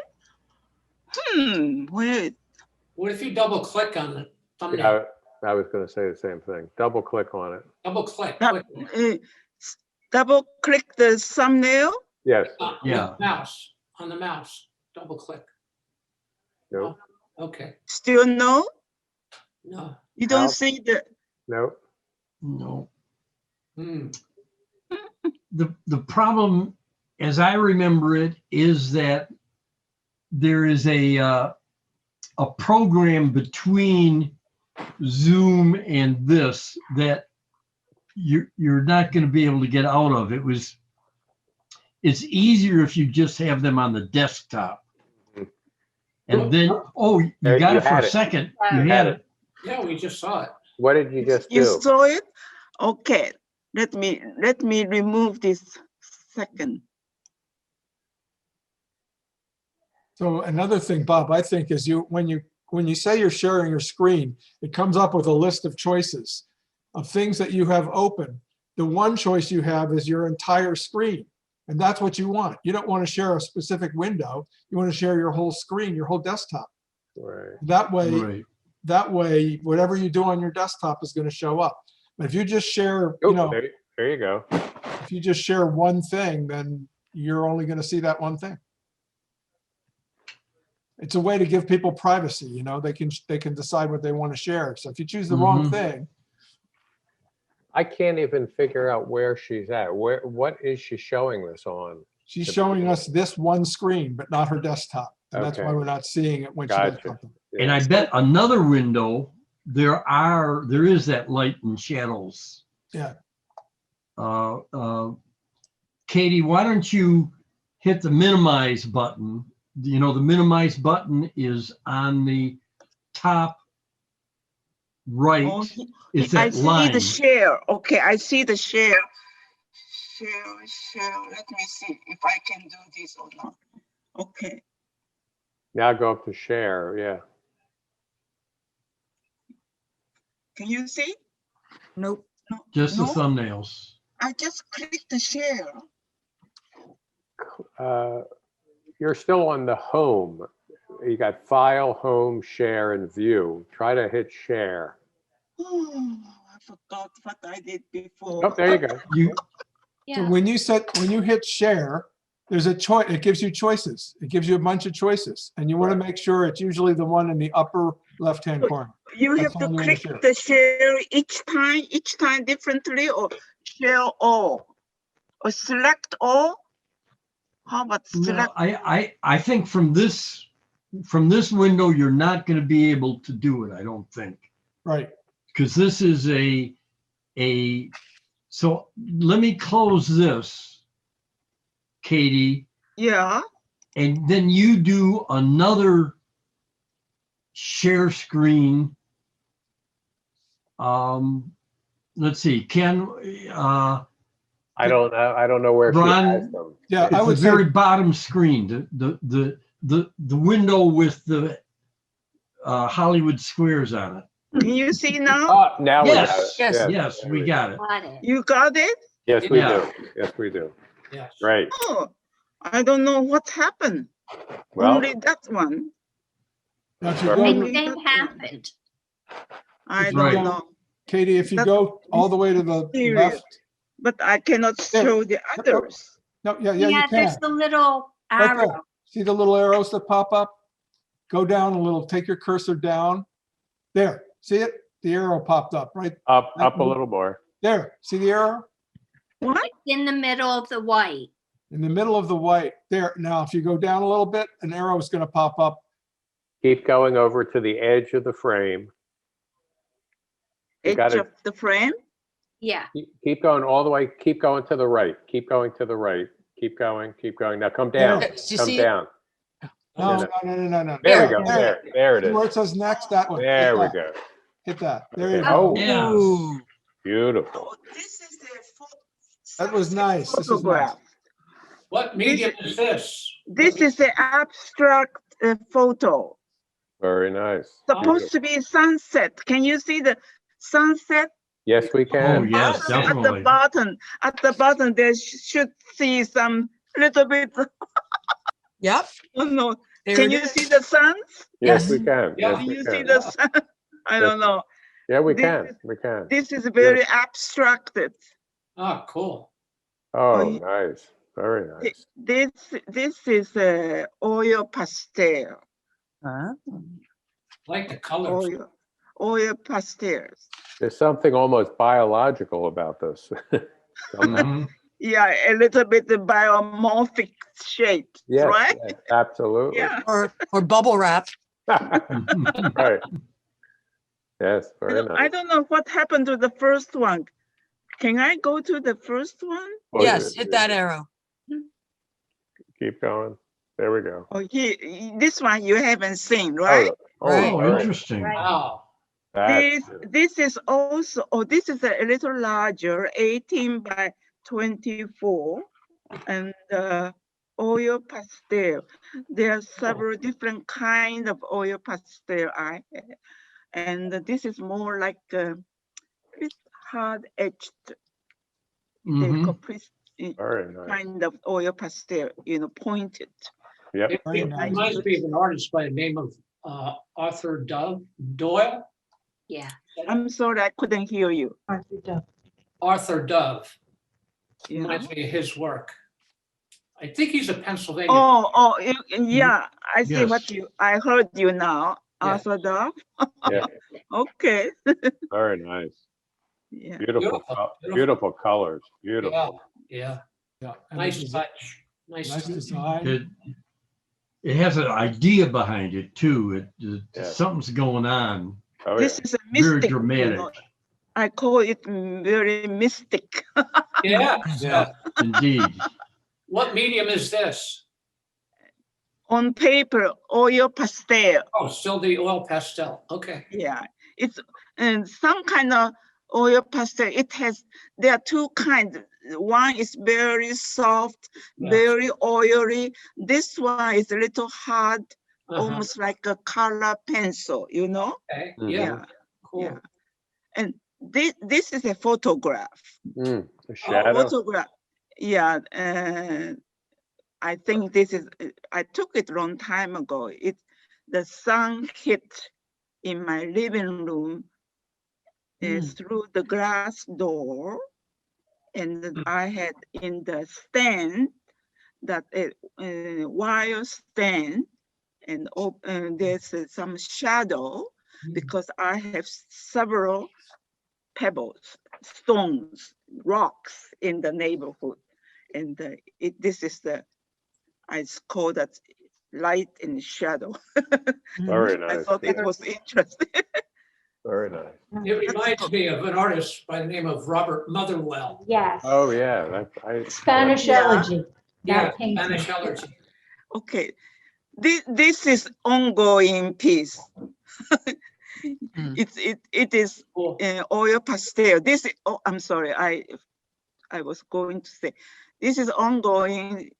Wait, What if you double click on the thumbnail? yeah, I was gonna say the same thing. Double click on it. Double click. That- double click the thumbnail. Yes, Yeah. Mouse, on the mouse, double click. no, Okay, Still no? no. You don't Help. see the, no, No, Hmm. the problem, as I remember it, is that there is a program between Zoom and this that you're not going to be able to get out of. It's easier if you just have them on the desktop. Mhm. And then, oh, you There, got you it for had a it. second. You You had it. Yeah, we just saw it. what did you just you do? saw it? Okay, let me remove this second. So another thing, Bob, I think is when you say you're sharing your screen, it comes up with a list of choices of things that you have open. The one choice you have is your entire screen. And that's what you want. You don't want to share a specific window. You want to share your whole screen, your whole desktop. Right. That way, whatever you do on your desktop is going to show up. But if you just share, Oh, there you go. if you just share one thing, then you're only going to see that one thing. It's a way to give people privacy, they can decide what they want to share. So if you choose the wrong Mhm. thing, I can't even figure out where she's at. What is she showing this on? she's showing us this one screen, but not her desktop. And that's why Okay. we're not seeing it when she does Gotcha. something. And I bet another window, there is that light and shadows. Yeah. Katie, why don't you hit the minimize button? The minimize button is on the top Oh, right. It's I that see line. the share. Okay, I see the share. Share. Let me see if I can do this or not. Okay, Now go up to share, yeah. can you see? nope. Just the No? thumbnails. I just clicked the share. You're still on the home. You got file, home, share, and view. Try to hit share. Oh, I forgot what I did before. Oh, there you go. So Yeah, when you hit share, there's a choice, it gives you choices. It gives you a bunch of choices. And you want to Right. make sure it's usually the one in the upper left-hand corner. You That's have how to you wanna click share. the share each time differently, or share all, or select all. How about No, select? I think from this window, you're not going to be able to do it, I don't think. Right. Because this is so let me close this, Katie, Yeah, and then you do another share screen. Let's see, Ken, I don't know where she Ron, has them. Yeah, I it's the would say, very bottom screen, the window with the Hollywood squares on it. can you see now? Oh, now we got it. Yes, Yes. yes, we got it. got it. You got it? Yes, we Yeah. do. Yes, we do. Yes. Great. Oh, I don't know what happened. Well, Only that one. Now, if you Right. go, Only Anything that one. happened. I If you don't go- know, Katie, if you That- go all the way to the Serious. left, but I cannot There. show the others. no, yeah, you Yeah, there's can. the little Right there. arrow. See the little arrows that pop up? Go down a little, take your cursor down. There, see it? The arrow popped up, right up a little more. there. See the arrow? What? It's in the middle of the white. In the middle of the white, there. Now, if you go down a little bit, an arrow is gonna pop up. Keep going over to the edge of the frame. You Edge gotta- of the frame? Yeah. Keep going all the way. Keep going to the right. Keep going to the right. Keep going. Keep going. Now come down. There. Do you Come see it? down. No, Yeah. no. There we There. go. There it See where is. it says next, that one. Hit There we that. go. Hit that. There you Okay. go. Oh, Yeah. Ooh, beautiful. This is the That was nice. This is nice. photograph. What medium is this? This is the abstract photo. Very nice. Supposed to be sunset. Can you see the sunset? Yes, we Oh, can. yes, At the definitely. bottom, there should see some little bit, yep, oh no, there can it you is. see the sun? Yes, we can. Yeah. Yes, Can we you see can. the sun? I don't know. Yeah, we This can. is- We can. This is very abstracted. Oh, cool. Oh, yeah. nice. Very nice. This is oil pastel. Huh? Like the colors. Oil pastels. There's something almost biological about this. Mhm. Yeah, a little bit biomorphic shape, Yes, right? yes, absolutely. Yeah. Or bubble wrap. Right. Yes, very I nice. don't know what happened to the first one. Can I go to the first one? Oh, Yes, yeah, hit that arrow. Keep going. There we go. Oh, this one you haven't seen, right? Oh, Right. Oh, all right. interesting. Wow. That's- This is also, this is a little larger, 18 by 24, and oil pastel. There are several different kind of oil pastel I have, and this is more like it's hard edged, Mhm. Very nice. kind of oil pastel, pointed. Yep. It Very it nice. reminds me of an artist by the name of Arthur Doyle. Yeah. I'm sorry, I couldn't hear you. Arthur Dove. Yeah. Reminds me of his work. I think he's a Pennsylvania. Yeah, I see what Yes. I heard you now, Yeah. Arthur Dove. Yeah. Okay, Very nice. yeah. Beautiful, beautiful colors. Yeah, Beautiful. yeah. Yeah. and Nice this is touch. Nice Nice touch. design. It has an idea behind it too. Yeah. Something's going on. Oh, yeah. This is a Very mystic, dramatic. I call it very mystic. Yeah. Yeah. Indeed. What medium is this? On paper, oil pastel, Oh, still the oil pastel. Okay. yeah. It's some kind of oil pastel. There are two kinds. One is very soft, Yeah. very oily. This one is a little hard, Uh-huh. almost like a color pencil, Okay. Mhm. Yeah. Yeah, Cool. yeah. And this is a photograph. Mm, the shadow. Photograph. Yeah, I think this is. I took it long time ago. The sun hit in my living room through the glass door, and then I had in the stand that wire stand, and there's some shadow because I have several pebbles, stones, rocks in the neighborhood. And this is I call that light and shadow. Very I nice. thought it was interesting. Very nice. It reminds me of an artist by the name of Robert Motherwell. Yes. Oh, yeah. Spanish Yeah. elegy. Yeah, that painting. Spanish allergy. Okay, this is ongoing piece. It is Cool. oil pastel. I'm sorry, I was going to say, this is ongoing.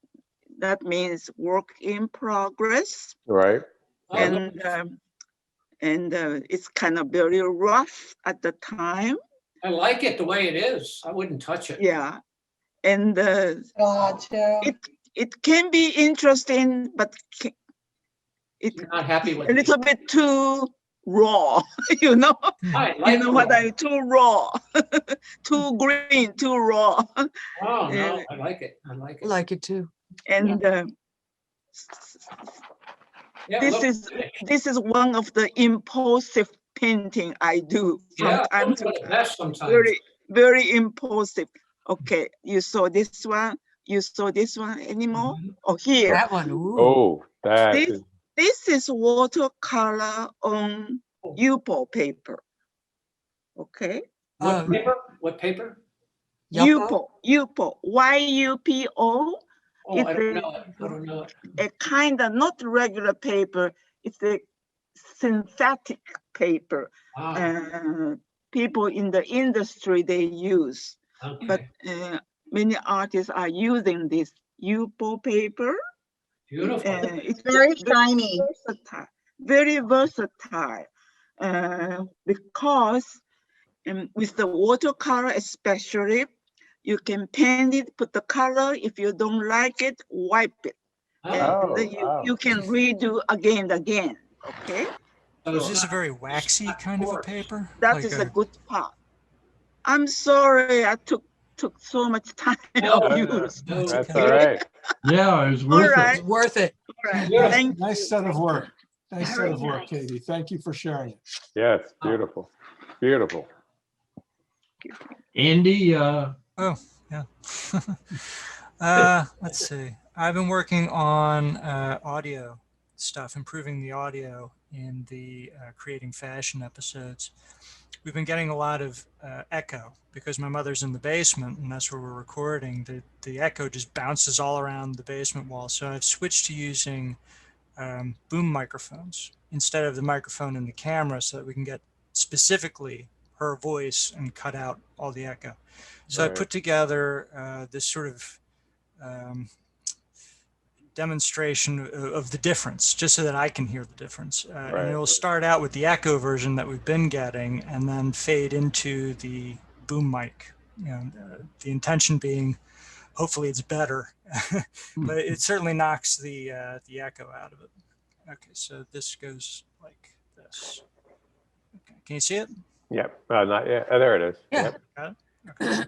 That means work in progress, Right. Oh, and it's kind of very rough at the time. I like it the way it is. I wouldn't touch it. Yeah, And Gotcha. it can be interesting, but it's You're not happy with a it. little bit too raw, you know? I You like know what raw. I, too raw, too green, too raw. Oh, no, I like it. I like I it. like it too. And Yeah, this look, is finished. this is one of the impulsive painting I do from Yeah, time those to are the best sometimes. very impulsive. Okay, you saw this one, you saw this one anymore? Mhm. Oh, here. That one, ooh. Oh, that This, is, this is watercolor on Yupo paper. Okay, What Oh, paper? What paper? Yupo? Yupo, Y-U-P-O. Oh, I It's don't know it. I don't know it. a kind of not regular paper. It's a synthetic paper. Ah, People in the industry they use, but okay. many artists are using this Yupo paper. Beautiful. It's Very shiny. versatile, very versatile, because with the watercolor especially, you can paint it, put the color. If you don't like it, wipe it. And Oh, then wow. you can redo again, okay? so Is it's this a not- very waxy kind of a coarse. paper? That Like is a good part. I'm sorry I took so much time No, of no, yours. no, that's okay. all right. Yeah, it was All worth right. it. It's worth it. All right, Yeah. thank Nice set of work. Nice set Very of work, nice. Katie. Thank you for sharing it. Yes, beautiful, beautiful. Andy, Oh, yeah. Let's see. I've been working on audio stuff, improving the audio in the Creating Fashion episodes. We've been getting a lot of echo because my mother's in the basement and that's where we're recording. The echo just bounces all around the basement wall. So I've switched to using boom microphones instead of the microphone in the camera so that we can get specifically her voice and cut out all the echo. So I Right. put together this sort of demonstration of the difference, just so that I can hear the difference. Right, And it will right. start out with the echo version that we've been getting, and then fade into the boom mic. You know, the intention being, hopefully, it's better, but it certainly knocks the echo out of it. Okay, so this goes like this. Okay, can you see it? Yep. Not yet. Oh, there it is. Yeah. Yep. Got it? Okay.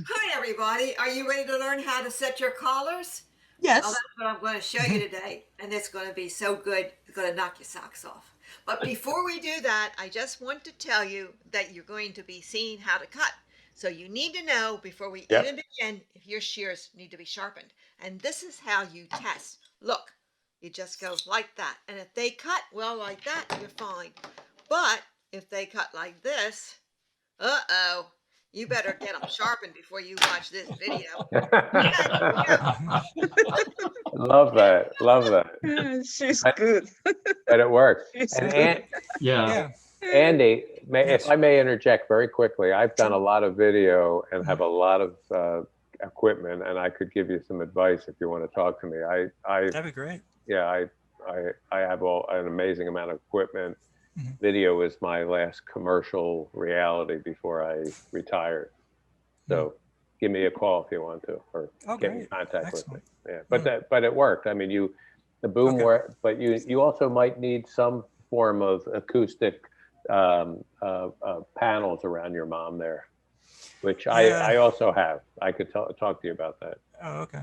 Hi, everybody. Are you ready to learn how to set your collars? Well, Yes. that's what I'm going to show you today. And it's going to be so good, it's going to knock your socks off. But before we do that, I just want to tell you that you're going to be seeing how to cut. So you need to know before we Yep. even begin if your shears need to be sharpened. And this is how you test. Look, you just go like that. And if they cut well like that, you're fine. But if they cut like this, uh-oh, you better get them sharpened before you watch this video. Love that. Love that. She's I- good. And it works. She's And good. yeah, Yeah. Andy, Yes. if I may interject very quickly, I've done a lot of video and have a lot of equipment, and I could give you some advice if you want to talk to me. That'd be great. I have an amazing amount of equipment. Mhm. Video is my last commercial reality before I retired. So give me a call if you want to, or Oh, get in great. contact with me. Excellent. Yeah, but it worked. I mean, the boom Okay. worked, but you also might need some form of acoustic panels around your mom there, which Yeah. I also have. I could talk to you about that. Oh, okay.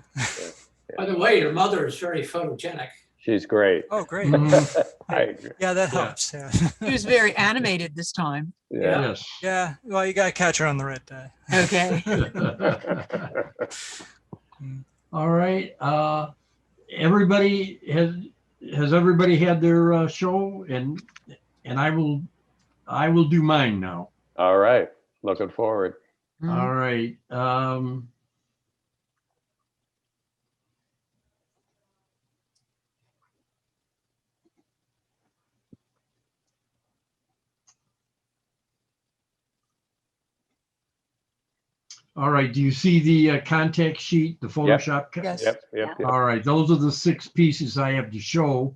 By the way, your mother is very photogenic. She's great. Oh, great. Mhm. I agree. Yeah, that Yeah. helps. Yeah. He was very animated this time. Yeah. yes. Yeah. Well, you got to catch her on the right day. Okay. All right. Everybody has everybody had their show, and I will do mine now. All right. Looking forward. All right. All right. Do you see the contact sheet, the Photoshop? Yes. Yep. All right. Those are the 6 pieces I have to show.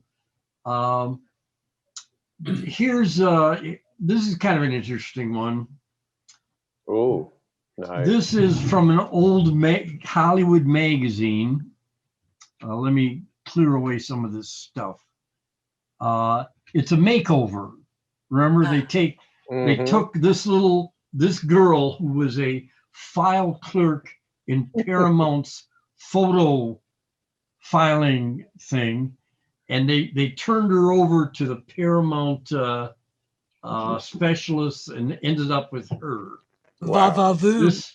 Here's this is kind of an interesting one. Ooh. Nice. This is from an old Hollywood magazine. Let me clear away some of this stuff. It's a makeover. Remember, they Mhm. took this girl who was a file clerk in Paramount's photo filing thing, and they turned her over to the Paramount specialists and ended up with her. Wow. Va-va-voom. This,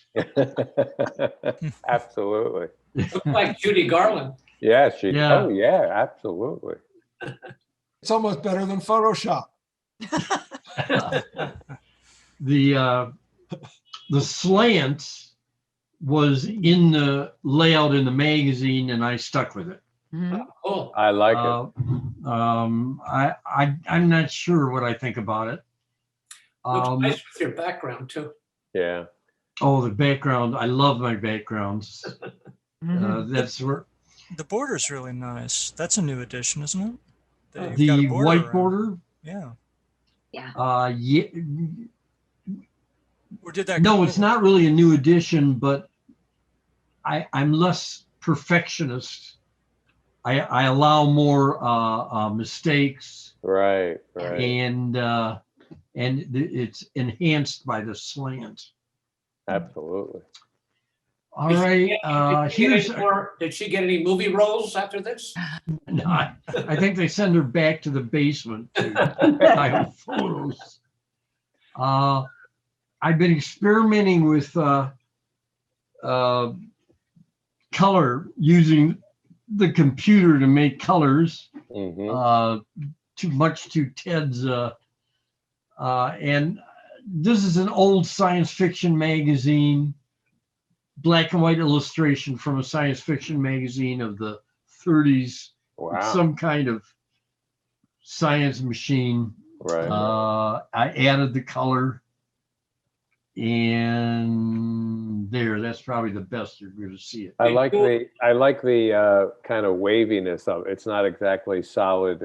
Absolutely. Looked like Judy Garland. Yeah, Yeah. oh, yeah, absolutely. It's almost better than Photoshop. the slant was in the layout in the magazine, and I stuck with it. Mhm. Oh, I like it. I'm not sure what I think about it. looks nice with your background too. Yeah. Oh, the background. I love my backgrounds. That's where The border's really nice. That's a new addition, isn't it? That you've got the a border white around. border. Yeah. Yeah. Or did that? No, come it's over? not really a new addition, but I'm less perfectionist. I allow more mistakes, Right, right. and it's enhanced by the slant. Absolutely. All right. Did she get any movie roles after this? No, I think they send her back to the basement to buy photos. I've been experimenting with color, using the computer to make colors. Mhm. Too much to Ted's. And this is an old science fiction magazine, black and white illustration from a science fiction magazine of the 30s. Wow. Some kind of science machine. Right. I added the color, and that's probably the best you're going to see it. I like the kind of waviness of it. It's not exactly solid.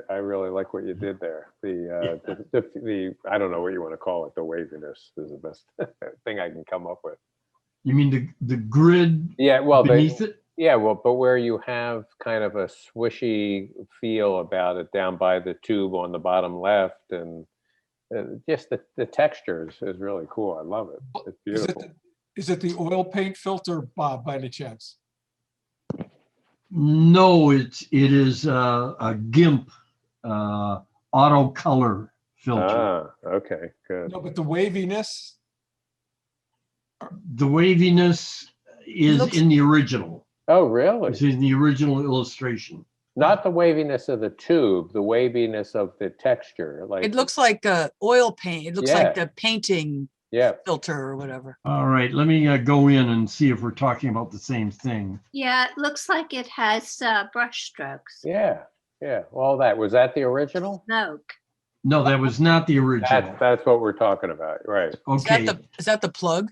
I really like what you did there. The I don't know what you want to call it. The waviness is the best thing I can come up with. You mean the grid? Yeah, well, beneath it. Yeah, well, but where you have kind of a swishy feel about it down by the tube on the bottom left, and just the textures is really cool. I love it. It's beautiful. Is it the oil paint filter, Bob, by any chance? No, it is a GIMP auto color filter. Okay, good. No, but the waviness, The waviness is in the original. Oh, really? It's in the original illustration. Not the waviness of the tube, the waviness of the texture. Like It looks like oil paint. It looks Yeah. like the painting yeah. filter or whatever. All right, let me go in and see if we're talking about the same thing. Yeah, it looks like it has brush strokes. Yeah, yeah. All that. Was that the original? Smoke. No, that was not the original. That's what we're talking about, right? Okay. Is that the plug?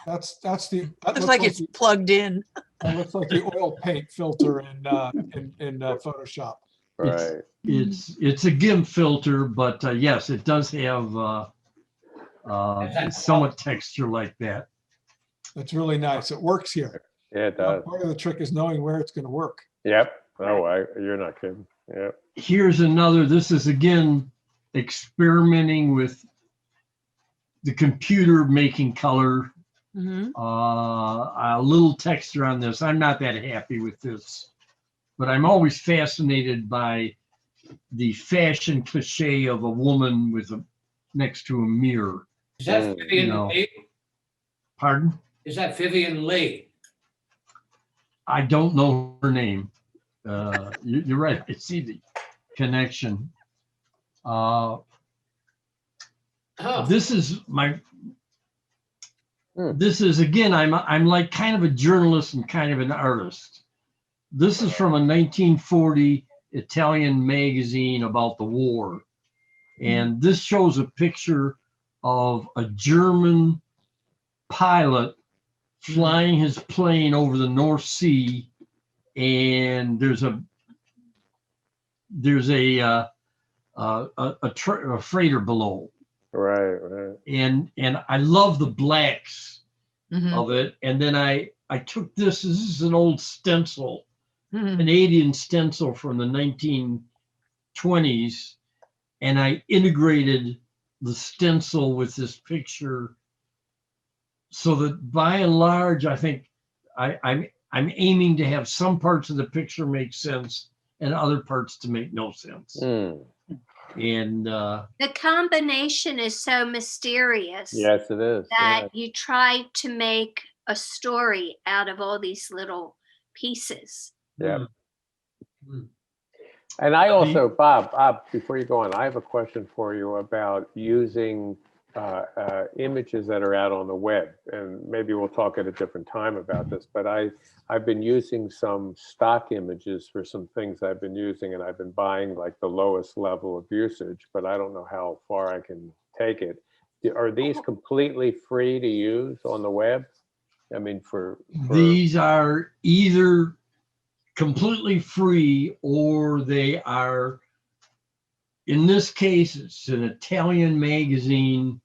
that Looks like it's plugged in. that looks like the oil paint filter in Photoshop. Right. It's a GIMP filter, but yes, it does have somewhat texture like that. That's really nice. It works here. Yeah, it does. Part of the trick is knowing where it's going to work. Yep. Oh, you're not kidding. Yep. Here's another. This is again experimenting with the computer making color. Mhm. A little texture on this. I'm not that happy with this, but I'm always fascinated by the fashion cliche of a woman with next to a mirror. Is that Vivian No. Lee? Pardon? Is that Vivian Lee? I don't know her name. You're right. I see the connection. This is This is again. I'm like kind of a journalist and kind of an artist. This is from a 1940 Italian magazine about the war, and this shows a picture of a German pilot flying his plane over the North Sea, and there's a freighter below. Right. And I love the blacks Mhm, of it. And then I took this is an old stencil, mhm. Canadian stencil from the 1920s, and I integrated the stencil with this picture so that by and large, I think I'm aiming to have some parts of the picture make sense and other parts to make no sense. Hmm. And The combination is so mysterious Yes, it is. that Yeah. you try to make a story out of all these little pieces. Yeah. Mm. And I also, Bob, before you go on, I have a question for you about using images that are out on the web. And maybe we'll talk at a different time about this, but I've been using some stock images for some things I've been using, and I've been buying like the lowest level of usage, but I don't know how far I can take it. Are these completely free to use on the web? I mean, for these are either completely free or they are, in this case, it's an Italian magazine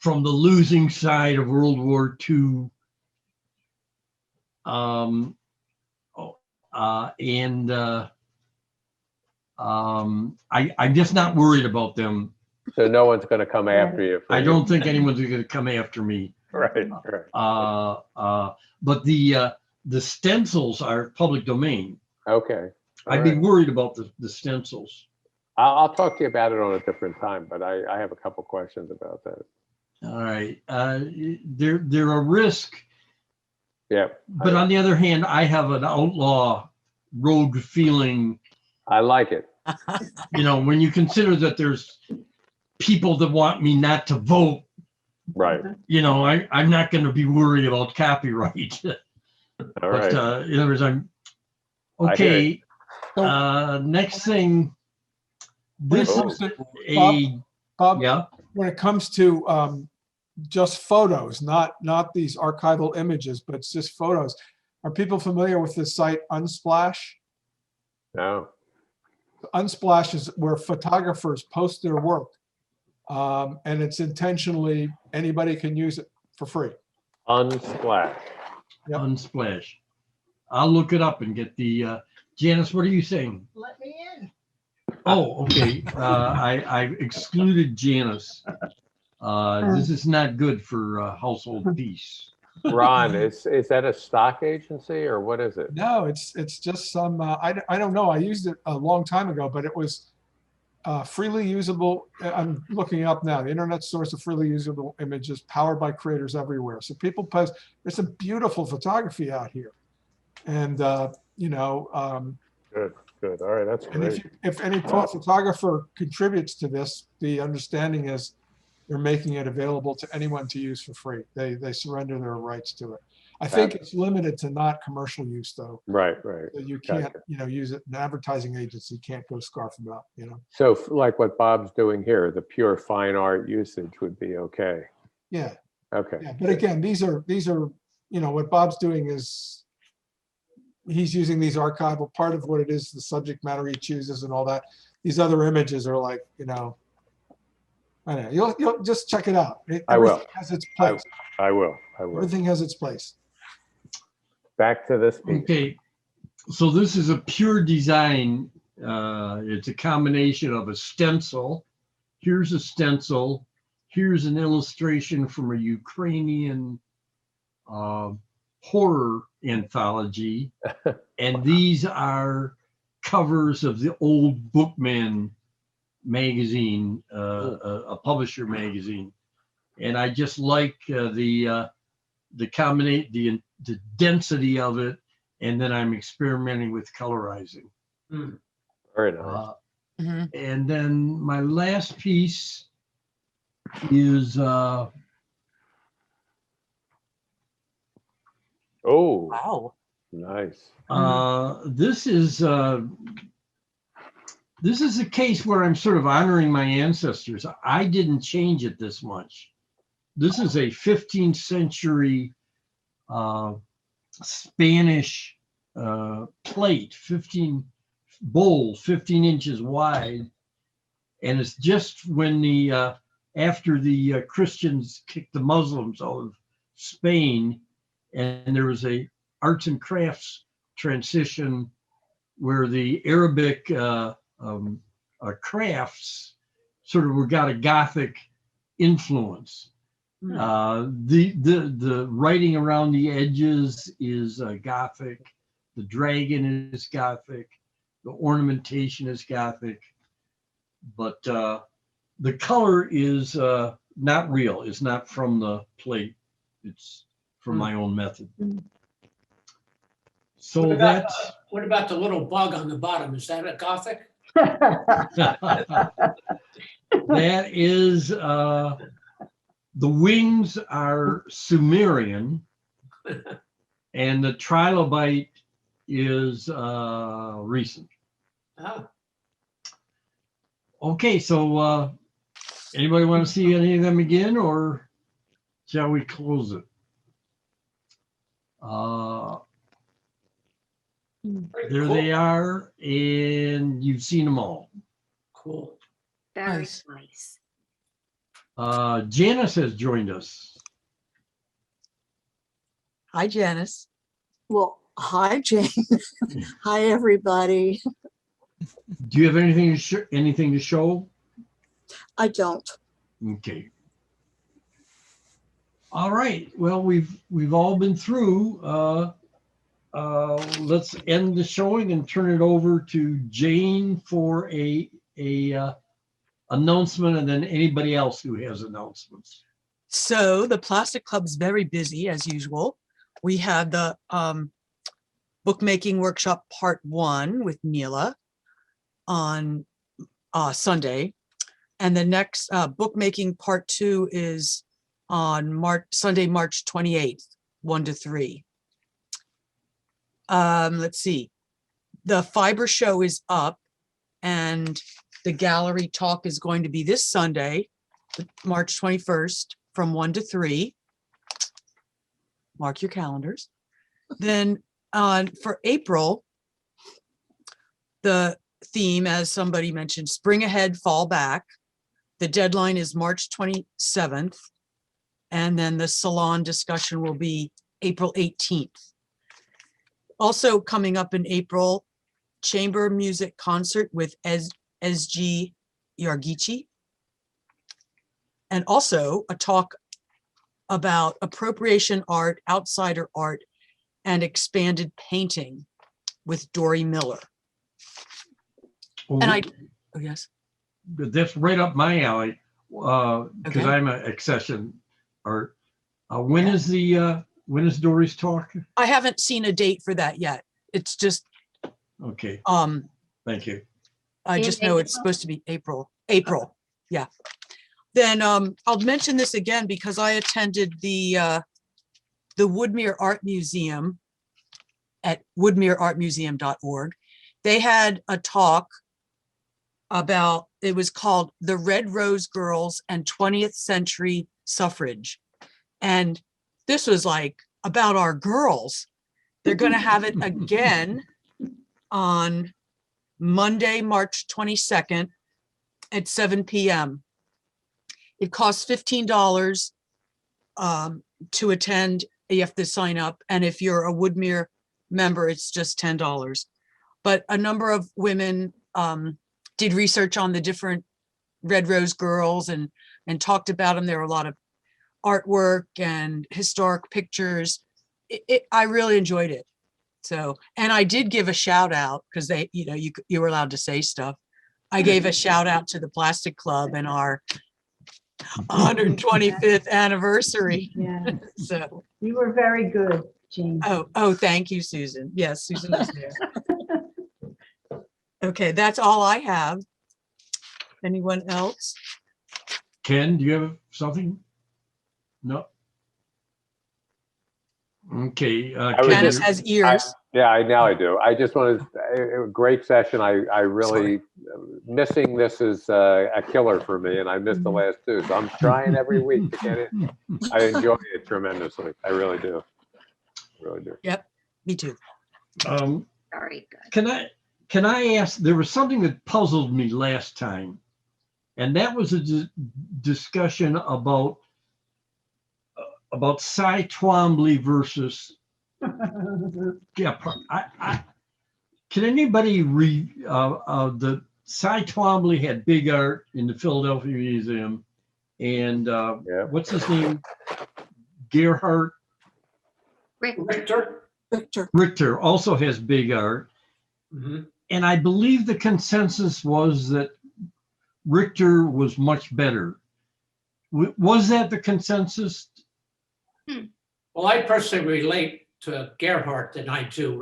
from the losing side of World War II. I'm just not worried about them. so no one's going to come after you. I don't think anyone's going to come after me. Right. But the stencils are public domain. Okay. All I'd be right. worried about the stencils. I'll talk to you about it on a different time, but I have a couple questions about that. All right. They're a risk. Yeah. But on the other hand, I have an outlaw rogue feeling. I like it. You know, when you consider that there's people that want me not to vote, right? You know, I'm not going to be worried about copyright. All right. But in other words, I'm okay. Next thing, When it this comes is to, a Bob, yeah. when it comes to just photos, not these archival images, but it's just photos. Are people familiar with the site Unsplash? No. Unsplash is where photographers post their work. And it's intentionally, anybody can use it for free. Unsplash. Yep. Unsplash. I'll look it up and get the, Janice, what are you saying? Let me in. Oh, okay. I excluded Janice. This is not good for household peace. Ron, is that a stock agency or what is it? No, it's just some, I don't know. I used it a long time ago, but it was freely usable. I'm looking it up now. The internet source of freely usable images powered by creators everywhere. So people post, there's some beautiful photography out here. And, you know. Good. All right, that's and great. if any photographer contributes to this, the understanding is they're making it available to anyone to use for free. They surrender their rights to it. I think it's limited to not commercial use though. Right. So you can't, you know, use it. An advertising agency can't go scarf them out, you know? So like what Bob's doing here, the pure fine art usage would be okay. Yeah. Okay. Yeah, but again, these are, you know, what Bob's doing is he's using these archival, part of what it is, the subject matter he chooses and all that. These other images are like, you know, I don't know, you'll just check it out. I will. Everything has its place. I will. Everything has its place. Back to this piece. Okay, so this is a pure design. It's a combination of a stencil. Here's a stencil. Here's an illustration from a Ukrainian horror anthology. And these are covers of the old Bookman magazine, a publisher magazine. And I just like the density of it, and then I'm experimenting with colorizing. Very nice. And then my last piece is oh, Wow. Nice. This is a case where I'm sort of honoring my ancestors. I didn't change it this much. This is a 15th century Spanish plate, 15 inches wide. And it's just when after the Christians kicked the Muslims out of Spain, and there was a arts and crafts transition where the Arabic crafts sort of got a Gothic influence. The writing around the edges is Gothic. The dragon is Gothic. The ornamentation is Gothic. But the color is not real. It's not from the plate. It's from my own method. So What about, that's what about the little bug on the bottom? Is that a Gothic? that is the wings are Sumerian, and the trilobite is recent. Oh, Okay, so anybody want to see any of them again, or shall we close it? very There cool. they are, and you've seen them all. Cool. Very Nice. nice. Janice has joined us. Hi, Janice. Well, hi, Jane. Hi, everybody. Do you have anything to show? I don't. Okay. All right. Well, we've all been through. Let's end the showing and turn it over to Jane for a announcement, and then anybody else who has announcements. So the Plastic Club's very busy as usual. We had the bookmaking workshop part 1 with Neela on Sunday. And the next bookmaking part 2 is on Sunday, March 28th, 1 to 3. Let's see. The fiber show is up, and the gallery talk is going to be this Sunday, March 21st, from 1 to 3. Mark your calendars. Then for April, the theme, as somebody mentioned, spring ahead, fall back. The deadline is March 27th. And then the salon discussion will be April 18th. Also coming up in April, chamber music concert with SG Yargici. And also a talk about appropriation art, outsider art, and expanded painting with Dory Miller. And oh yes. That's right up my alley, because Okay. I'm an accession art. When is Dory's talk? I haven't seen a date for that yet. It's just, Okay, thank you. I In just know it's April? supposed to be April, yeah. Then I'll mention this again because I attended the Woodmere Art Museum at woodmereartmuseum.org. They had a talk about, it was called The Red Rose Girls and 20th Century Suffrage. And this was like about our girls. They're going to have it again on Monday, March 22nd at 7 p.m. It costs $15 to attend. You have to sign up. And if you're a Woodmere member, it's just $10. But a number of women did research on the different Red Rose girls and talked about them. There were a lot of artwork and historic pictures. I really enjoyed it. So, and I did give a shout out because they, you were allowed to say stuff. I gave a shout out to the Plastic Club and our 125th anniversary. Yeah, So, you were very good, Jane. oh, thank you, Susan. Yes, Susan was there. Okay, that's all I have. Anyone else? Ken, do you have something? No? Okay. I would Ken, Janice you're- has ears. Now I do. I just wanted, a great session. I really, missing this is a killer for me, and I missed the last 2. So I'm trying every week to get it. I enjoy it tremendously. I really do. Really do. Yep, me too. Very good. Can I ask, there was something that puzzled me last time, and that was a discussion about about Cy Twombly versus Gephardt. Can anybody read, the Cy Twombly had big art in the Philadelphia Museum, and Yeah. what's his name? Gerhard Richter? Victor, Richter also has big art. Mhm. And I believe the consensus was that Richter was much better. Was that the consensus? Well, I personally relate to Gerhardt than I do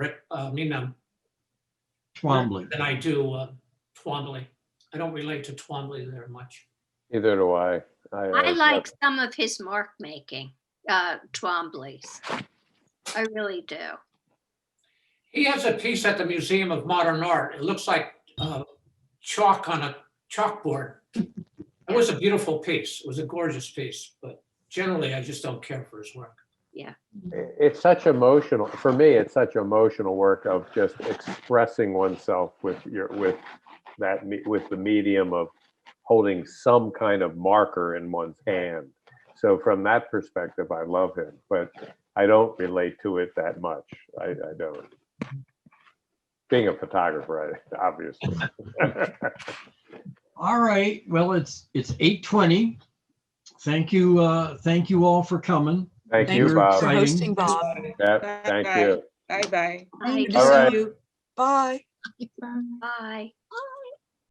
Twombly. than I do Twombly. I don't relate to Twombly very much. Neither do I. I like some of his mark making, Twombly's. I really do. He has a piece at the Museum of Modern Art. It looks like chalk on a chalkboard. It was a beautiful piece. It was a gorgeous piece, but generally I just don't care for his work. It's such emotional, for me, it's such emotional work of just expressing oneself with with the medium of holding some kind of marker in one's hand. So from that perspective, I love him, but I don't relate to it that much. I don't. Being a photographer, obviously. All right, well, it's 8:20. Thank you all for coming. Thank Thank you, you. Bob. For Exciting. hosting, Bob. Yeah, thank you. Bye-bye. Bye. All right. You. Bye. Bye.